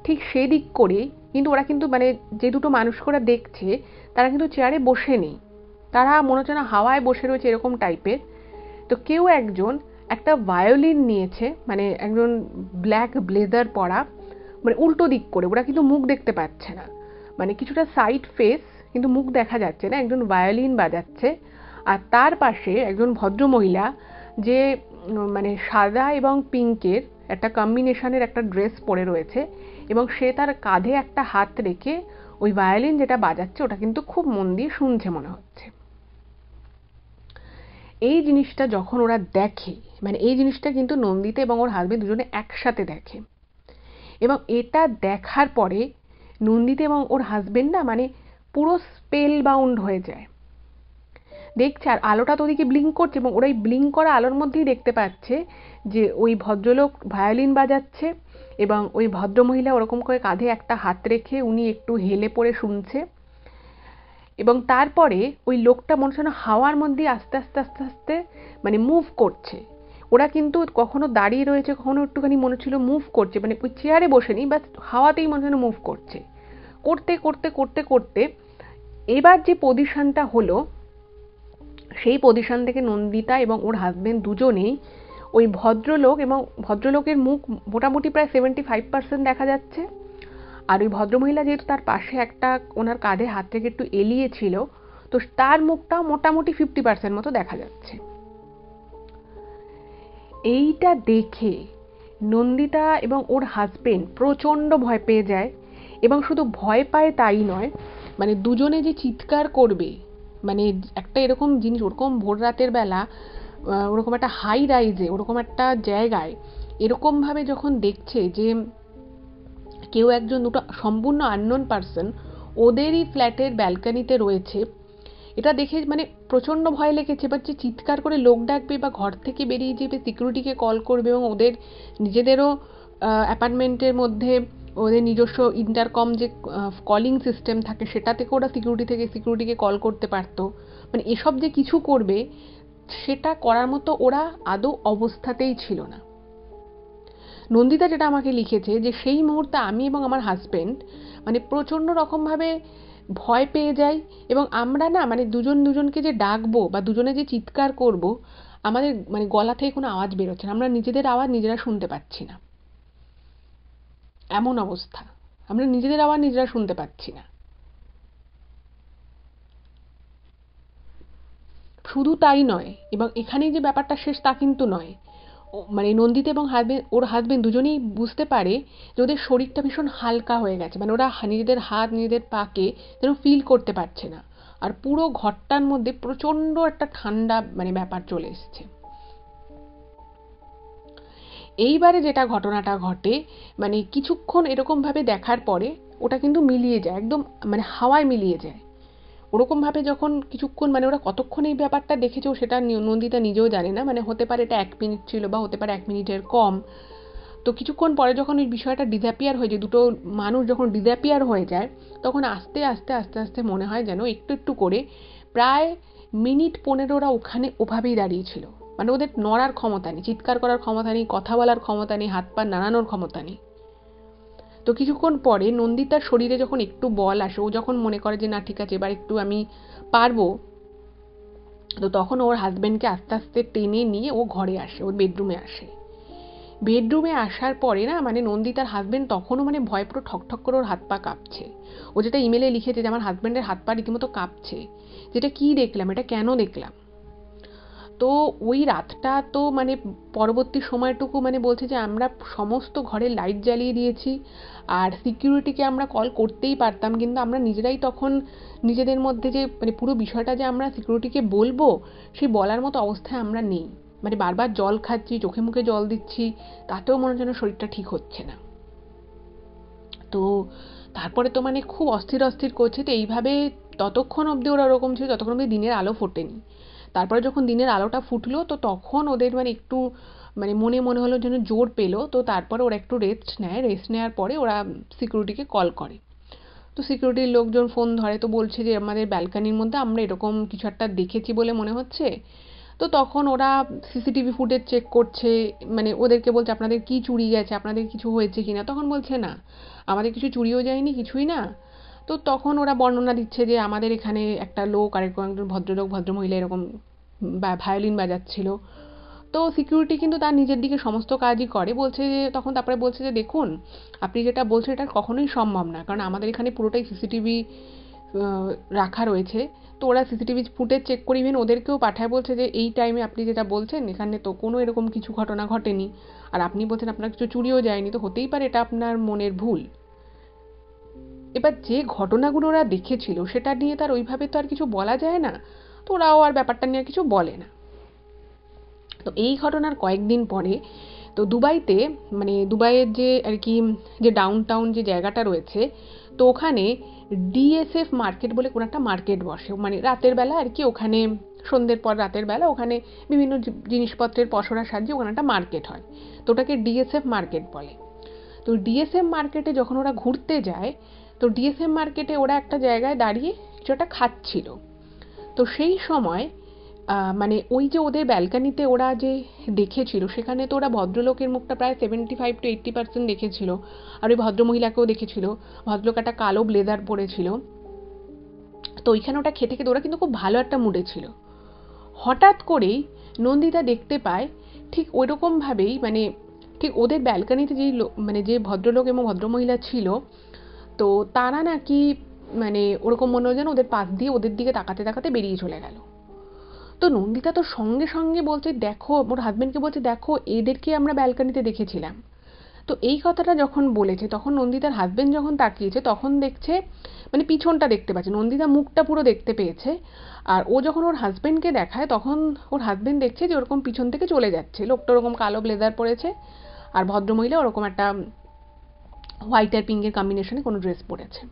ঠিক সেদিক করে কিন্তু ওরা কিন্তু মানে যে দুটো মানুষকে ওরা দেখছে তারা কিন্তু চেয়ারে বসে নেই, তারা মনে হচ্ছে না হাওয়ায় বসে রয়েছে এরকম টাইপের। তো কেউ একজন একটা ভায়োলিন নিয়েছে, মানে একজন ব্ল্যাক ব্লেজার পরা, মানে উল্টো দিক করে, ওরা কিন্তু মুখ দেখতে পাচ্ছে না, মানে কিছুটা সাইড ফেস কিন্তু মুখ দেখা যাচ্ছে না, একজন ভায়োলিন বাজাচ্ছে। আর তার পাশে একজন ভদ্রমহিলা যে মানে সাদা এবং পিঙ্কের একটা কম্বিনেশনের একটা ড্রেস পরে রয়েছে, এবং সে তার কাঁধে একটা হাত রেখে ওই ভায়োলিন যেটা বাজাচ্ছে ওটা কিন্তু খুব মন দিয়ে শুনছে মনে হচ্ছে। এই জিনিসটা যখন ওরা দেখে, মানে এই জিনিসটা কিন্তু নন্দিতা এবং ওর হাজবেন্ড দুজনে একসাথে দেখে, এবং এটা দেখার পরে নন্দিতা এবং ওর হাজবেন্ড না মানে পুরো স্পেল বাউন্ড হয়ে যায়। দেখছে আর আলোটা তো ওদিকে ব্লিঙ্ক করছে, এবং ওরা এই ব্লিঙ্ক করা আলোর মধ্যেই দেখতে পাচ্ছে যে ওই ভদ্রলোক ভায়োলিন বাজাচ্ছে, এবং ওই ভদ্রমহিলা ওরকম করে কাঁধে একটা হাত রেখে উনি একটু হেলে পড়ে শুনছে, এবং তারপরে ওই লোকটা মনে হচ্ছে না হাওয়ার মধ্যে আস্তে আস্তে আস্তে আস্তে মানে মুভ করছে, ওরা কিন্তু কখনো দাঁড়িয়ে রয়েছে, কখনো একটুখানি মনে ছিল মুভ করছে, মানে ওই চেয়ারে বসেনি, বাস হাওয়াতেই মনে হলো মুভ করছে। করতে করতে করতে করতে এবার যে পজিশনটা হলো, সেই পজিশন থেকে নন্দিতা এবং ওর হাজবেন্ড দুজনেই, ওই ভদ্রলোক এবং ভদ্রলোকের মুখ মোটামুটি প্রায় 75% দেখা যাচ্ছে, আর ওই ভদ্রমহিলা যেহেতু তার পাশে একটা ওনার কাঁধে হাত থেকে একটু এলিয়ে ছিল, তো তার মুখটা মোটামুটি 50% মতো দেখা যাচ্ছে। এইটা দেখে নন্দিতা এবং ওর হাজবেন্ড প্রচণ্ড ভয় পেয়ে যায়, এবং শুধু ভয় পায় তাই নয়, মানে দুজনে যে চিৎকার করবে, মানে একটা এরকম জিনিস, ওরকম ভোর রাতের বেলা ওরকম একটা হাই রাইজে, ওরকম একটা জায়গায় এরকমভাবে যখন দেখছে যে কেউ একজন, দুটো সম্পূর্ণ আননোন পার্সন ওদেরই ফ্ল্যাটের ব্যালকানিতে রয়েছে, এটা দেখে মানে প্রচণ্ড ভয় লেগেছে। এবার যে চিৎকার করে লোক ডাকবে বা ঘর থেকে বেরিয়ে যাবে, সিকিউরিটিকে কল করবে, এবং ওদের নিজেদেরও অ্যাপার্টমেন্টের মধ্যে ওদের নিজস্ব ইন্টারকম যে কলিং সিস্টেম থাকে, সেটা থেকে ওরা সিকিউরিটিকে কল করতে পারতো, মানে এসব যে কিছু করবে সেটা করার মতো ওরা আদৌ অবস্থাতেই ছিল না। নন্দিতা যেটা আমাকে লিখেছে যে সেই মুহূর্তে আমি এবং আমার হাজবেন্ড মানে প্রচণ্ড রকমভাবে ভয় পেয়ে যাই, এবং আমরা না মানে দুজন দুজনকে যে ডাকবো বা দুজনে যে চিৎকার করব, আমাদের মানে গলা থেকে কোনো আওয়াজ বেরোচ্ছে না, আমরা নিজেদের আওয়াজ নিজেরা শুনতে পাচ্ছি না, এমন অবস্থা, আমরা নিজেদের আওয়াজ নিজেরা শুনতে পাচ্ছি না। শুধু তাই নয়, এবং এখানেই যে ব্যাপারটা শেষ তা কিন্তু নয়, মানে নন্দিতা এবং ওর হাজবেন্ড দুজনেই বুঝতে পারে যে ওদের শরীরটা ভীষণ হালকা হয়ে গেছে, মানে ওরা নিজেদের হাত নিজেদের পাকে যেন ফিল করতে পারছে না, আর পুরো ঘরটার মধ্যে প্রচণ্ড একটা ঠান্ডা মানে ব্যাপার চলে এসছে। এইবারে যেটা ঘটনাটা ঘটে, মানে কিছুক্ষণ এরকমভাবে দেখার পরে ওটা কিন্তু মিলিয়ে যায়, একদম মানে হাওয়ায় মিলিয়ে যায়। ওরকমভাবে যখন কিছুক্ষণ, মানে ওরা কতক্ষণ এই ব্যাপারটা দেখেছে সেটা নন্দিতা নিজেও জানে না, মানে হতে পারে এটা 1 মিনিট ছিল বা হতে পারে 1 মিনিটের কম। তো কিছুক্ষণ পরে যখন ওই বিষয়টা ডিসঅ্যাপিয়ার হয়ে যায়, দুটো মানুষ যখন ডিসঅ্যাপিয়ার হয়ে যায়, তখন আস্তে আস্তে আস্তে আস্তে মনে হয় যেন একটু একটু করে প্রায় মিনিট 15 ওরা ওখানে ওভাবেই দাঁড়িয়েছিল, মানে ওদের নড়ার ক্ষমতা নেই, চিৎকার করার ক্ষমতা নেই, কথা বলার ক্ষমতা নেই, হাত পা নাড়ানোর ক্ষমতা নেই। তো কিছুক্ষণ পরে নন্দিতার শরীরে যখন একটু বল আসে, ও যখন মনে করে যে না ঠিক আছে এবার একটু আমি পারবো, তো তখন ওর হাজবেন্ডকে আস্তে আস্তে টেনে নিয়ে ও ঘরে আসে, ওর বেডরুমে আসে। বেডরুমে আসার পরে না মানে নন্দিতার হাজবেন্ড তখনও মানে ভয় পুরো ঠকঠক করে ওর হাত পা কাঁপছে। ও যেটা ইমেলে লিখেছে যে আমার হাজবেন্ডের হাত পা রীতিমতো কাঁপছে, যেটা কি দেখলাম, এটা কেন দেখলাম। তো ওই রাতটা তো মানে পরবর্তী সময়টুকু মানে বলছে যে আমরা সমস্ত ঘরের লাইট জ্বালিয়ে দিয়েছি, আর সিকিউরিটিকে আমরা কল করতেই পারতাম, কিন্তু আমরা নিজেরাই তখন নিজেদের মধ্যে যে মানে পুরো বিষয়টা যে আমরা সিকিউরিটিকে বলবো সেই বলার মতো অবস্থায় আমরা নেই, মানে বারবার জল খাচ্ছি, চোখে মুখে জল দিচ্ছি, তাতেও মনে হচ্ছে শরীরটা ঠিক হচ্ছে না। তো তারপরে তো মানে খুব অস্থির অস্থির করছে, তো এইভাবে ততক্ষণ অবধি ওরা ওরকম ছিল যতক্ষণ অবধি দিনের আলো ফোটেনি। তারপরে যখন দিনের আলোটা ফুটলো, তো তখন ওদের মানে একটু মানে মনে হলো যেন জোর পেলো, তো তারপরে ওরা একটু রেস্ট নেয়, রেস্ট নেওয়ার পরে ওরা সিকিউরিটিকে কল করে। তো সিকিউরিটির লোকজন ফোন ধরে, তো বলছে যে আমাদের ব্যালকানির মধ্যে আমরা এরকম কিছু একটা দেখেছি বলে মনে হচ্ছে। তো তখন ওরা সিসিটিভি ফুটেজ চেক করছে, মানে ওদেরকে বলছে আপনাদের কি চুরি গেছে, আপনাদের কিছু হয়েছে কিনা, তখন বলছে না আমাদের কিছু চুরিও যায়নি, কিছুই না। তো তখন ওরা বর্ণনা দিচ্ছে যে আমাদের এখানে একটা লোক আর একজন ভদ্রলোক ভদ্রমহিলা এরকম ভায়োলিন বাজাচ্ছিল। তো সিকিউরিটি কিন্তু তার নিজের দিকে সমস্ত কাজই করে, বলছে যে তখন তারপরে বলছে যে দেখুন আপনি যেটা বলছেন এটা কখনোই সম্ভব না, কারণ আমাদের এখানে পুরোটাই সিসিটিভি রাখা রয়েছে। তো ওরা সিসিটিভি ফুটেজ চেক করে ইভেন ওদেরকেও পাঠায়, বলছে যে এই টাইমে আপনি যেটা বলছেন এখানে তো কোনো এরকম কিছু ঘটনা ঘটেনি, আর আপনি বলছেন আপনার কিছু চুরিও যায়নি, তো হতেই পারে এটা আপনার মনের ভুল। এবার যে ঘটনাগুলো ওরা দেখেছিল সেটা নিয়ে তার ওইভাবে তো আর কিছু বলা যায় না, তো ওরাও আর ব্যাপারটা নিয়ে কিছু বলে না। তো এই ঘটনার কয়েকদিন পরে তো দুবাইতে, মানে দুবাইয়ের যে আর কি যে ডাউন টাউন যে জায়গাটা রয়েছে, তো ওখানে ডিএসএফ মার্কেট বলে কোনো একটা মার্কেট বসে, মানে রাতের বেলা আর কি, ওখানে সন্ধ্যের পর রাতের বেলা ওখানে বিভিন্ন জিনিসপত্রের পসরা সাজিয়ে ওখানে একটা মার্কেট হয়, তো ওটাকে ডিএসএফ মার্কেট বলে। তো ডিএসএফ মার্কেটে যখন ওরা ঘুরতে যায়, তো ডিএসএফ মার্কেটে ওরা একটা জায়গায় দাঁড়িয়ে কিছু একটা খাচ্ছিল। তো সেই সময় মানে ওই যে ওদের ব্যালকানিতে ওরা যে দেখেছিল, সেখানে তো ওরা ভদ্রলোকের মুখটা প্রায় 75-80% দেখেছিল, আর ওই ভদ্রমহিলাকেও দেখেছিল। ভদ্রলোক একটা কালো ব্লেজার পরেছিল। তো ওইখানে ওটা খেতে খেতে ওরা কিন্তু খুব ভালো একটা মুডে ছিল। হঠাৎ করেই নন্দিতা দেখতে পায় ঠিক ওইরকমভাবেই, মানে ঠিক ওদের ব্যালকানিতে যেই মানে যে ভদ্রলোক এবং ভদ্রমহিলা ছিল, তো তারা নাকি মানে ওরকম মনে হয় যেন ওদের পাশ দিয়ে ওদের দিকে তাকাতে তাকাতে বেরিয়ে চলে গেল। তো নন্দিতা তো সঙ্গে সঙ্গে বলছে, দেখো, ওর হাজবেন্ডকে বলছে, দেখো এদেরকে আমরা ব্যালকানিতে দেখেছিলাম। তো এই কথাটা যখন বলেছে, তখন নন্দিতার হাজবেন্ড যখন তাকিয়েছে, তখন দেখছে মানে পিছনটা দেখতে পাচ্ছে, নন্দিতা মুখটা পুরো দেখতে পেয়েছে। আর ও যখন ওর হাজবেন্ডকে দেখায়, তখন ওর হাজবেন্ড দেখছে যে ওরকম পিছন থেকে চলে যাচ্ছে। লোকটা ওরকম কালো ব্লেজার পরেছে, আর ভদ্রমহিলা ওরকম একটা হোয়াইট আর পিঙ্কের কম্বিনেশনে কোনো ড্রেস পরেছে।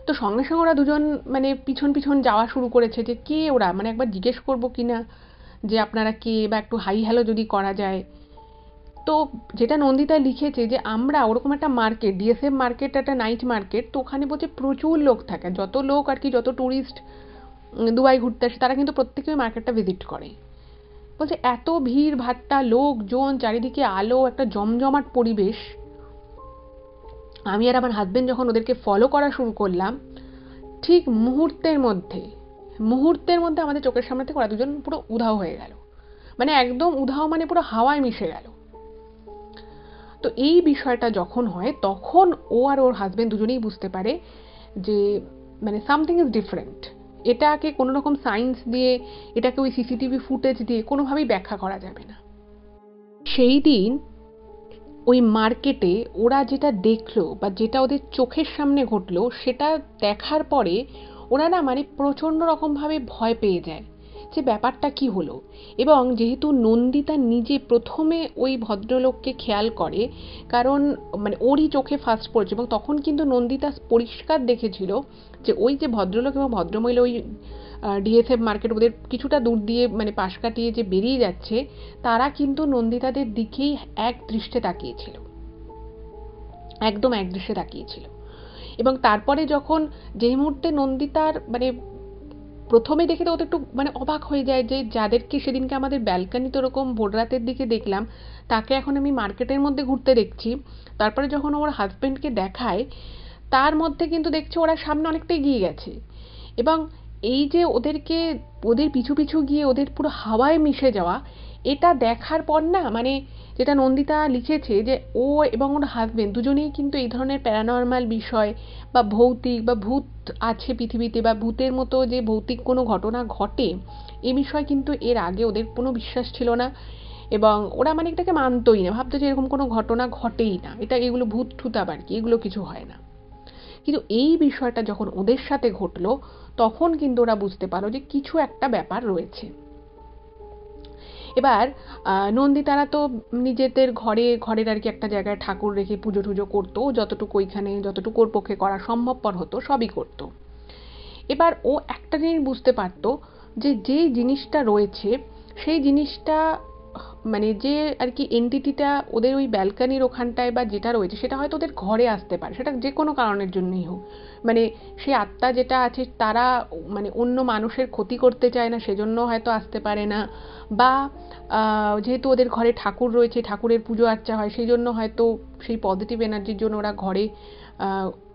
তো সঙ্গে সঙ্গে ওরা দুজন মানে পিছন পিছন যাওয়া শুরু করেছে যে কে ওরা, মানে একবার জিজ্ঞেস করবো কিনা যে আপনারা কে, বা একটু হাই হ্যালো যদি করা যায়। তো যেটা নন্দিতা লিখেছে যে আমরা ওরকম একটা মার্কেট, ডিএসএফ মার্কেট একটা নাইট মার্কেট, তো ওখানে বলছে প্রচুর লোক থাকে, যত লোক আর কি, যত ট্যুরিস্ট দুবাই ঘুরতে আসে তারা কিন্তু প্রত্যেকে ওই মার্কেটটা ভিজিট করে। বলছে এত ভিড় ভাট্টা, লোকজন, চারিদিকে আলো, একটা জমজমাট পরিবেশ। আমি আর আমার হাজবেন্ড যখন ওদেরকে ফলো করা শুরু করলাম, ঠিক মুহূর্তের মধ্যে আমাদের চোখের সামনে থেকে ওরা দুজন পুরো উধাও হয়ে গেল। মানে একদম উধাও, মানে পুরো হাওয়ায় মিশে গেল। তো এই বিষয়টা যখন হয়, তখন ও আর ওর হাজবেন্ড দুজনেই বুঝতে পারে যে মানে সামথিং ইজ ডিফারেন্ট। এটাকে কোনো রকম সায়েন্স দিয়ে, এটাকে ওই সিসিটিভি ফুটেজ দিয়ে কোনোভাবেই ব্যাখ্যা করা যাবে না। সেই দিন ওই মার্কেটে ওরা যেটা দেখলো বা যেটা ওদের চোখের সামনে ঘটলো, সেটা দেখার পরে ওরা না মানে প্রচণ্ড রকমভাবে ভয় পেয়ে যায় যে ব্যাপারটা কি হলো। এবং যেহেতু নন্দিতা নিজে প্রথমে ওই ভদ্রলোককে খেয়াল করে, কারণ মানে ওরই চোখে ফার্স্ট পড়েছে, এবং তখন কিন্তু নন্দিতা পরিষ্কার দেখেছিল যে ওই যে ভদ্রলোক এবং ভদ্রমহিলা ওই ডিএসএফ মার্কেট ওদের কিছুটা দূর দিয়ে মানে পাশ কাটিয়ে যে বেরিয়ে যাচ্ছে, তারা কিন্তু নন্দিতাদের দিকেই এক দৃষ্টে তাকিয়েছিল, একদম এক দৃষ্টে তাকিয়েছিল। এবং তারপরে যখন যেই মুহূর্তে নন্দিতার মানে প্রথমে দেখে তো ওদের একটু মানে অবাক হয়ে যায় যে যাদেরকে সেদিনকে আমাদের ব্যালকানিতে ওরকম ভোর রাতের দিকে দেখলাম, তাকে এখন আমি মার্কেটের মধ্যে ঘুরতে দেখছি। তারপরে যখন ওর হাজবেন্ডকে দেখায়, তার মধ্যে কিন্তু দেখছে ওরা সামনে অনেকটা এগিয়ে গেছে। এবং এই যে ওদেরকে, ওদের পিছু পিছু গিয়ে ওদের পুরো হাওয়ায় মিশে যাওয়া, এটা দেখার পর না মানে যেটা নন্দিতা লিখেছে যে ও এবং ওর হাজবেন্ড দুজনেই কিন্তু এই ধরনের প্যারানর্মাল বিষয় বা ভৌতিক বা ভূত আছে পৃথিবীতে, বা ভূতের মতো যে ভৌতিক কোনো ঘটনা ঘটে, এ বিষয়ে কিন্তু এর আগে ওদের কোনো বিশ্বাস ছিল না। এবং ওরা মানে এটাকে মানতই না, ভাবতো যে এরকম কোনো ঘটনা ঘটেই না, এটা এগুলো ভূত ঠুত আবার কি, এগুলো কিছু হয় না। কিন্তু এই বিষয়টা যখন ওদের সাথে ঘটলো, তখন কিন্তু ওরা বুঝতে পারলো যে কিছু একটা ব্যাপার রয়েছে। এবার নন্দিতারা তো নিজেদের ঘরের আর কি একটা জায়গায় ঠাকুর রেখে পুজো টুজো করতো, যতটুকু ওইখানে যতটুকু ওর পক্ষে করা সম্ভবপর হতো সবই করতো। এবার ও একটা জিনিস বুঝতে পারতো যে যেই জিনিসটা রয়েছে, সেই জিনিসটা মানে যে আর কি এন্টিটিটা ওদের ওই ব্যালকানির ওখানটায় বা যেটা রয়েছে, সেটা হয়তো ওদের ঘরে আসতে পারে, সেটা যে কোনো কারণের জন্যই হোক। মানে সেই আত্মা যেটা আছে, তারা মানে অন্য মানুষের ক্ষতি করতে চায় না, সেজন্য হয়তো আসতে পারে না। বা যেহেতু ওদের ঘরে ঠাকুর রয়েছে, ঠাকুরের পুজো আর্চা হয়, সেই জন্য হয়তো সেই পজিটিভ এনার্জির জন্য ওরা ঘরে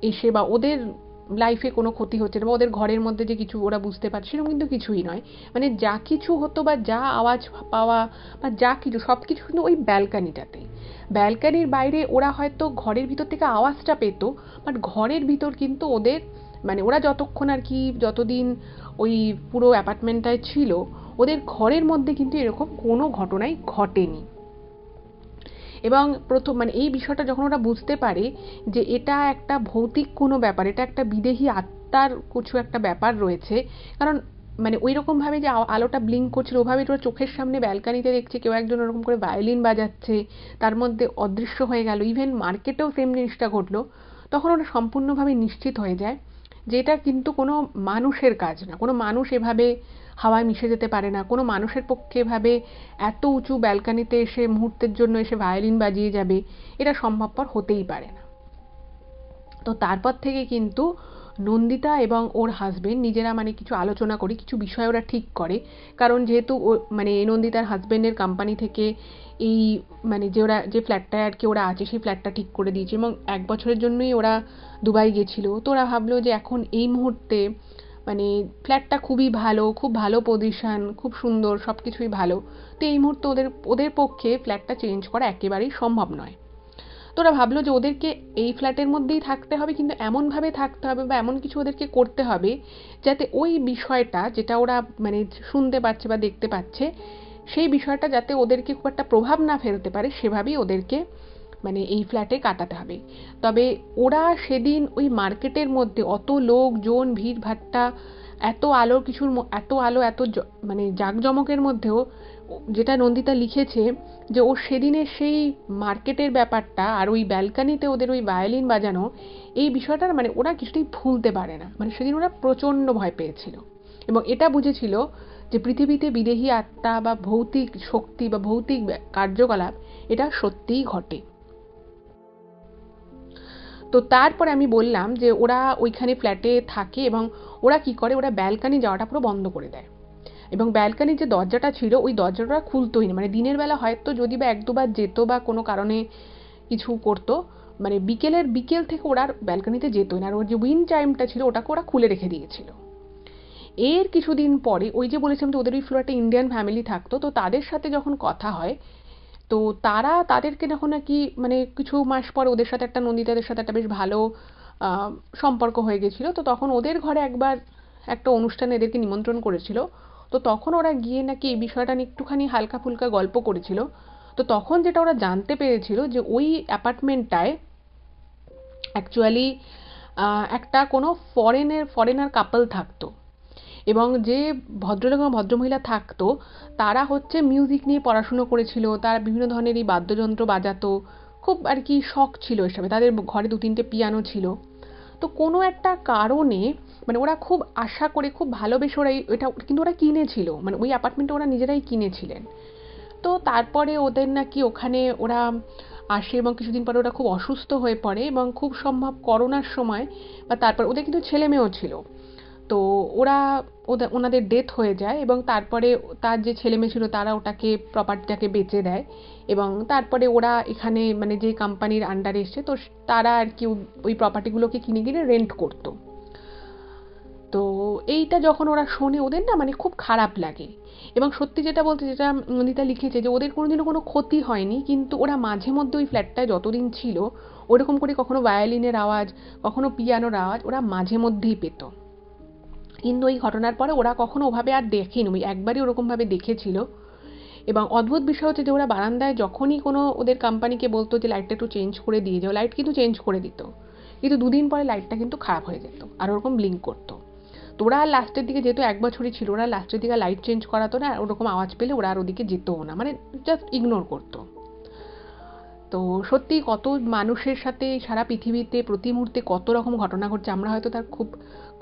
এসে, বা ওদের লাইফে কোনো ক্ষতি হচ্ছে না, বা ওদের ঘরের মধ্যে যে কিছু ওরা বুঝতে পারছে, সেরকম কিন্তু কিছুই নয়। মানে যা কিছু হতো বা যা আওয়াজ পাওয়া বা যা কিছু, সব কিছু কিন্তু ওই ব্যালকানিটাতে। ব্যালকানির বাইরে ওরা হয়তো ঘরের ভিতর থেকে আওয়াজটা পেতো, বাট ঘরের ভিতর কিন্তু ওদের মানে ওরা যতক্ষণ আর কি যতদিন ওই পুরো অ্যাপার্টমেন্টটায় ছিল, ওদের ঘরের মধ্যে কিন্তু এরকম কোনো ঘটনাই ঘটেনি। এবং প্রথম মানে এই বিষয়টা যখন ওরা বুঝতে পারে যে এটা একটা ভৌতিক কোনো ব্যাপার, এটা একটা বিদেহী আত্মার কিছু একটা ব্যাপার রয়েছে, কারণ মানে ওই রকমভাবে যে আলোটা ব্লিঙ্ক করছিল, ওভাবে ওরা চোখের সামনে ব্যালকানিতে দেখছে কেউ একজন ওরকম করে ভায়োলিন বাজাচ্ছে, তার মধ্যে অদৃশ্য হয়ে গেল, ইভেন মার্কেটেও সেম জিনিসটা ঘটলো। তখন ওরা সম্পূর্ণভাবে নিশ্চিত হয়ে যায় যে এটা কিন্তু কোনো মানুষের কাজ না, কোনো মানুষ এভাবে হাওয়ায় মিশে যেতে পারে না, কোনো মানুষের পক্ষে এভাবে এত উঁচু ব্যালকানিতে এসে মুহূর্তের জন্য এসে ভায়োলিন বাজিয়ে যাবে, এটা সম্ভবপর হতেই পারে না। তো তারপর থেকে কিন্তু নন্দিতা এবং ওর হাজবেন্ড নিজেরা মানে কিছু আলোচনা করে কিছু বিষয় ওরা ঠিক করে, কারণ যেহেতু মানে নন্দিতার হাজবেন্ডের কোম্পানি থেকে এই মানে যে ফ্ল্যাটটায় আর কি ওরা আছে সেই ফ্ল্যাটটা ঠিক করে দিয়েছে এবং 1 বছরের জন্যই ওরা দুবাই গেছিল। তো ওরা ভাবলো যে এখন এই মুহূর্তে মানে ফ্ল্যাটটা খুবই ভালো, খুব ভালো পজিশন, খুব সুন্দর, সব কিছুই ভালো। তো এই মুহূর্তে ওদের পক্ষে ফ্ল্যাটটা চেঞ্জ করা একেবারেই সম্ভব নয়। তো ওরা ভাবলো যে ওদেরকে এই ফ্ল্যাটের মধ্যেই থাকতে হবে, কিন্তু এমনভাবে থাকতে হবে বা এমন কিছু ওদেরকে করতে হবে যাতে ওই বিষয়টা যেটা ওরা মানে শুনতে পাচ্ছে বা দেখতে পাচ্ছে সেই বিষয়টা যাতে ওদেরকে খুব একটা প্রভাব না ফেলতে পারে, সেভাবেই ওদেরকে মানে এই ফ্ল্যাটে কাটাতে হবে। তবে ওরা সেদিন ওই মার্কেটের মধ্যে অত লোকজন ভিড়ভাট্টা, এত আলো এত মানে জাঁকজমকের মধ্যেও যেটা নন্দিতা লিখেছে যে ও সেদিনের সেই মার্কেটের ব্যাপারটা আর ওই ব্যালকানিতে ওদের ওই ভায়োলিন বাজানো, এই বিষয়টা মানে ওরা কিছুতেই ভুলতে পারে না। মানে সেদিন ওরা প্রচণ্ড ভয় পেয়েছিল এবং এটা বুঝেছিল যে পৃথিবীতে বিদেহী আত্মা বা ভৌতিক শক্তি বা ভৌতিক কার্যকলাপ এটা সত্যিই ঘটে। তো তারপরে আমি বললাম যে ওরা ওইখানে ফ্ল্যাটে থাকে এবং ওরা কি করে, ওরা ব্যালকানি যাওয়াটা পুরো বন্ধ করে দেয় এবং ব্যালকানির যে দরজাটা ছিল ওই দরজাটা খুলতোই না। মানে দিনের বেলা হয়তো যদি বা 1-2বার যেত বা কোনো কারণে কিছু করতো, মানে বিকেল থেকে ওরা ব্যালকানিতে যেতই না। আর ওর যে উইন্ড চাইমটা ছিল ওটাকে ওরা খুলে রেখে দিয়েছিল। এর কিছুদিন পরে ওই যে বলেছিলাম যে ওদের ওই ফ্লোরে একটা ইন্ডিয়ান ফ্যামিলি থাকতো, তো তাদের সাথে যখন কথা হয় তো তাদেরকে যখন নাকি মানে কিছু মাস পরে ওদের সাথে নন্দিতাদের সাথে একটা বেশ ভালো সম্পর্ক হয়ে গেছিলো, তো তখন ওদের ঘরে একবার একটা অনুষ্ঠানে এদেরকে নিমন্ত্রণ করেছিল। তো তখন ওরা গিয়ে নাকি এই বিষয়টা নিয়ে একটুখানি হালকা ফুলকা গল্প করেছিল। তো তখন যেটা ওরা জানতে পেরেছিল যে ওই অ্যাপার্টমেন্টটায় অ্যাকচুয়ালি একটা কোনো ফরেনার কাপল থাকতো এবং যে ভদ্রলোক এবং ভদ্রমহিলা থাকতো তারা হচ্ছে মিউজিক নিয়ে পড়াশুনো করেছিল, তারা বিভিন্ন ধরনের এই বাদ্যযন্ত্র বাজাতো, খুব আর কি শখ ছিল এসবে, তাদের ঘরে 2-3টে পিয়ানো ছিল। তো কোনো একটা কারণে মানে ওরা খুব আশা করে খুব ভালোবেসে ওরা এটা কিন্তু ওরা কিনেছিল, মানে ওই অ্যাপার্টমেন্টটা ওরা নিজেরাই কিনেছিলেন। তো তারপরে ওদের নাকি ওখানে ওরা আসে এবং কিছুদিন পরে ওরা খুব অসুস্থ হয়ে পড়ে এবং খুব সম্ভব করোনার সময় বা তারপর ওদের কিন্তু ছেলে মেয়েও ছিল। তো ওনাদের ডেথ হয়ে যায় এবং তারপরে তার যে ছেলে মেয়ে ছিল তারা প্রপার্টিটাকে বেচে দেয় এবং তারপরে ওরা এখানে মানে যে কোম্পানির আন্ডারে এসছে তো তারা আর কি ওই প্রপার্টিগুলোকে কিনে রেন্ট করতো। তো এইটা যখন ওরা শোনে ওদের না মানে খুব খারাপ লাগে এবং সত্যি যেটা বলতে যেটা নন্দিতা লিখেছে যে ওদের কোনোদিনও কোনো ক্ষতি হয়নি, কিন্তু ওরা মাঝে মধ্যে ওই ফ্ল্যাটটায় যতদিন ছিল ওরকম করে কখনো ভায়োলিনের আওয়াজ কখনো পিয়ানোর আওয়াজ ওরা মাঝে মধ্যেই পেত। কিন্তু এই ঘটনার পরে ওরা কখনো ওভাবে আর দেখেনি, ওই একবারই ওরকমভাবে দেখেছিল। এবং অদ্ভুত বিষয় হচ্ছে যে ওরা বারান্দায় যখনই কোনো ওদের কোম্পানিকে বলতো যে লাইটটা একটু চেঞ্জ করে দিয়ে যাও, লাইট কিন্তু চেঞ্জ করে দিত, কিন্তু 2 দিন পরে লাইটটা কিন্তু খারাপ হয়ে যেত আর ওরকম ব্লিঙ্ক করতো। তো ওরা লাস্টের দিকে যেহেতু 1 বছরই ছিল, ওরা লাস্টের দিকে লাইট চেঞ্জ করাতো না, ওরকম আওয়াজ পেলে ওরা আর ওদিকে যেতও না, মানে জাস্ট ইগনোর করতো। তো সত্যি কত মানুষের সাথে সারা পৃথিবীতে প্রতি মুহূর্তে কত রকম ঘটনা ঘটছে আমরা হয়তো তার খুব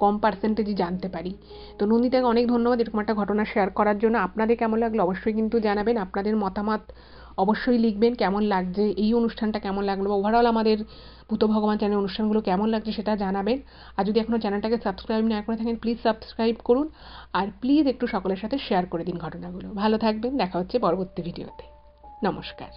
কম পার্সেন্টেজই জানতে পারি। তো নন্দিতাকে অনেক ধন্যবাদ এরকম একটা ঘটনা শেয়ার করার জন্য। আপনাদের কেমন লাগলো অবশ্যই কিন্তু জানাবেন, আপনাদের মতামত অবশ্যই লিখবেন, কেমন লাগছে এই অনুষ্ঠানটা, কেমন লাগলো বা ওভারঅল আমাদের ভূত ভগবান চ্যানেল অনুষ্ঠানগুলো কেমন লাগছে সেটা জানাবেন। আর যদি এখনও চ্যানেলটাকে সাবস্ক্রাইব না করে থাকেন প্লিজ সাবস্ক্রাইব করুন আর প্লিজ একটু সকলের সাথে শেয়ার করে দিন ঘটনাগুলো। ভালো থাকবেন, দেখা হচ্ছে পরবর্তী ভিডিওতে। নমস্কার।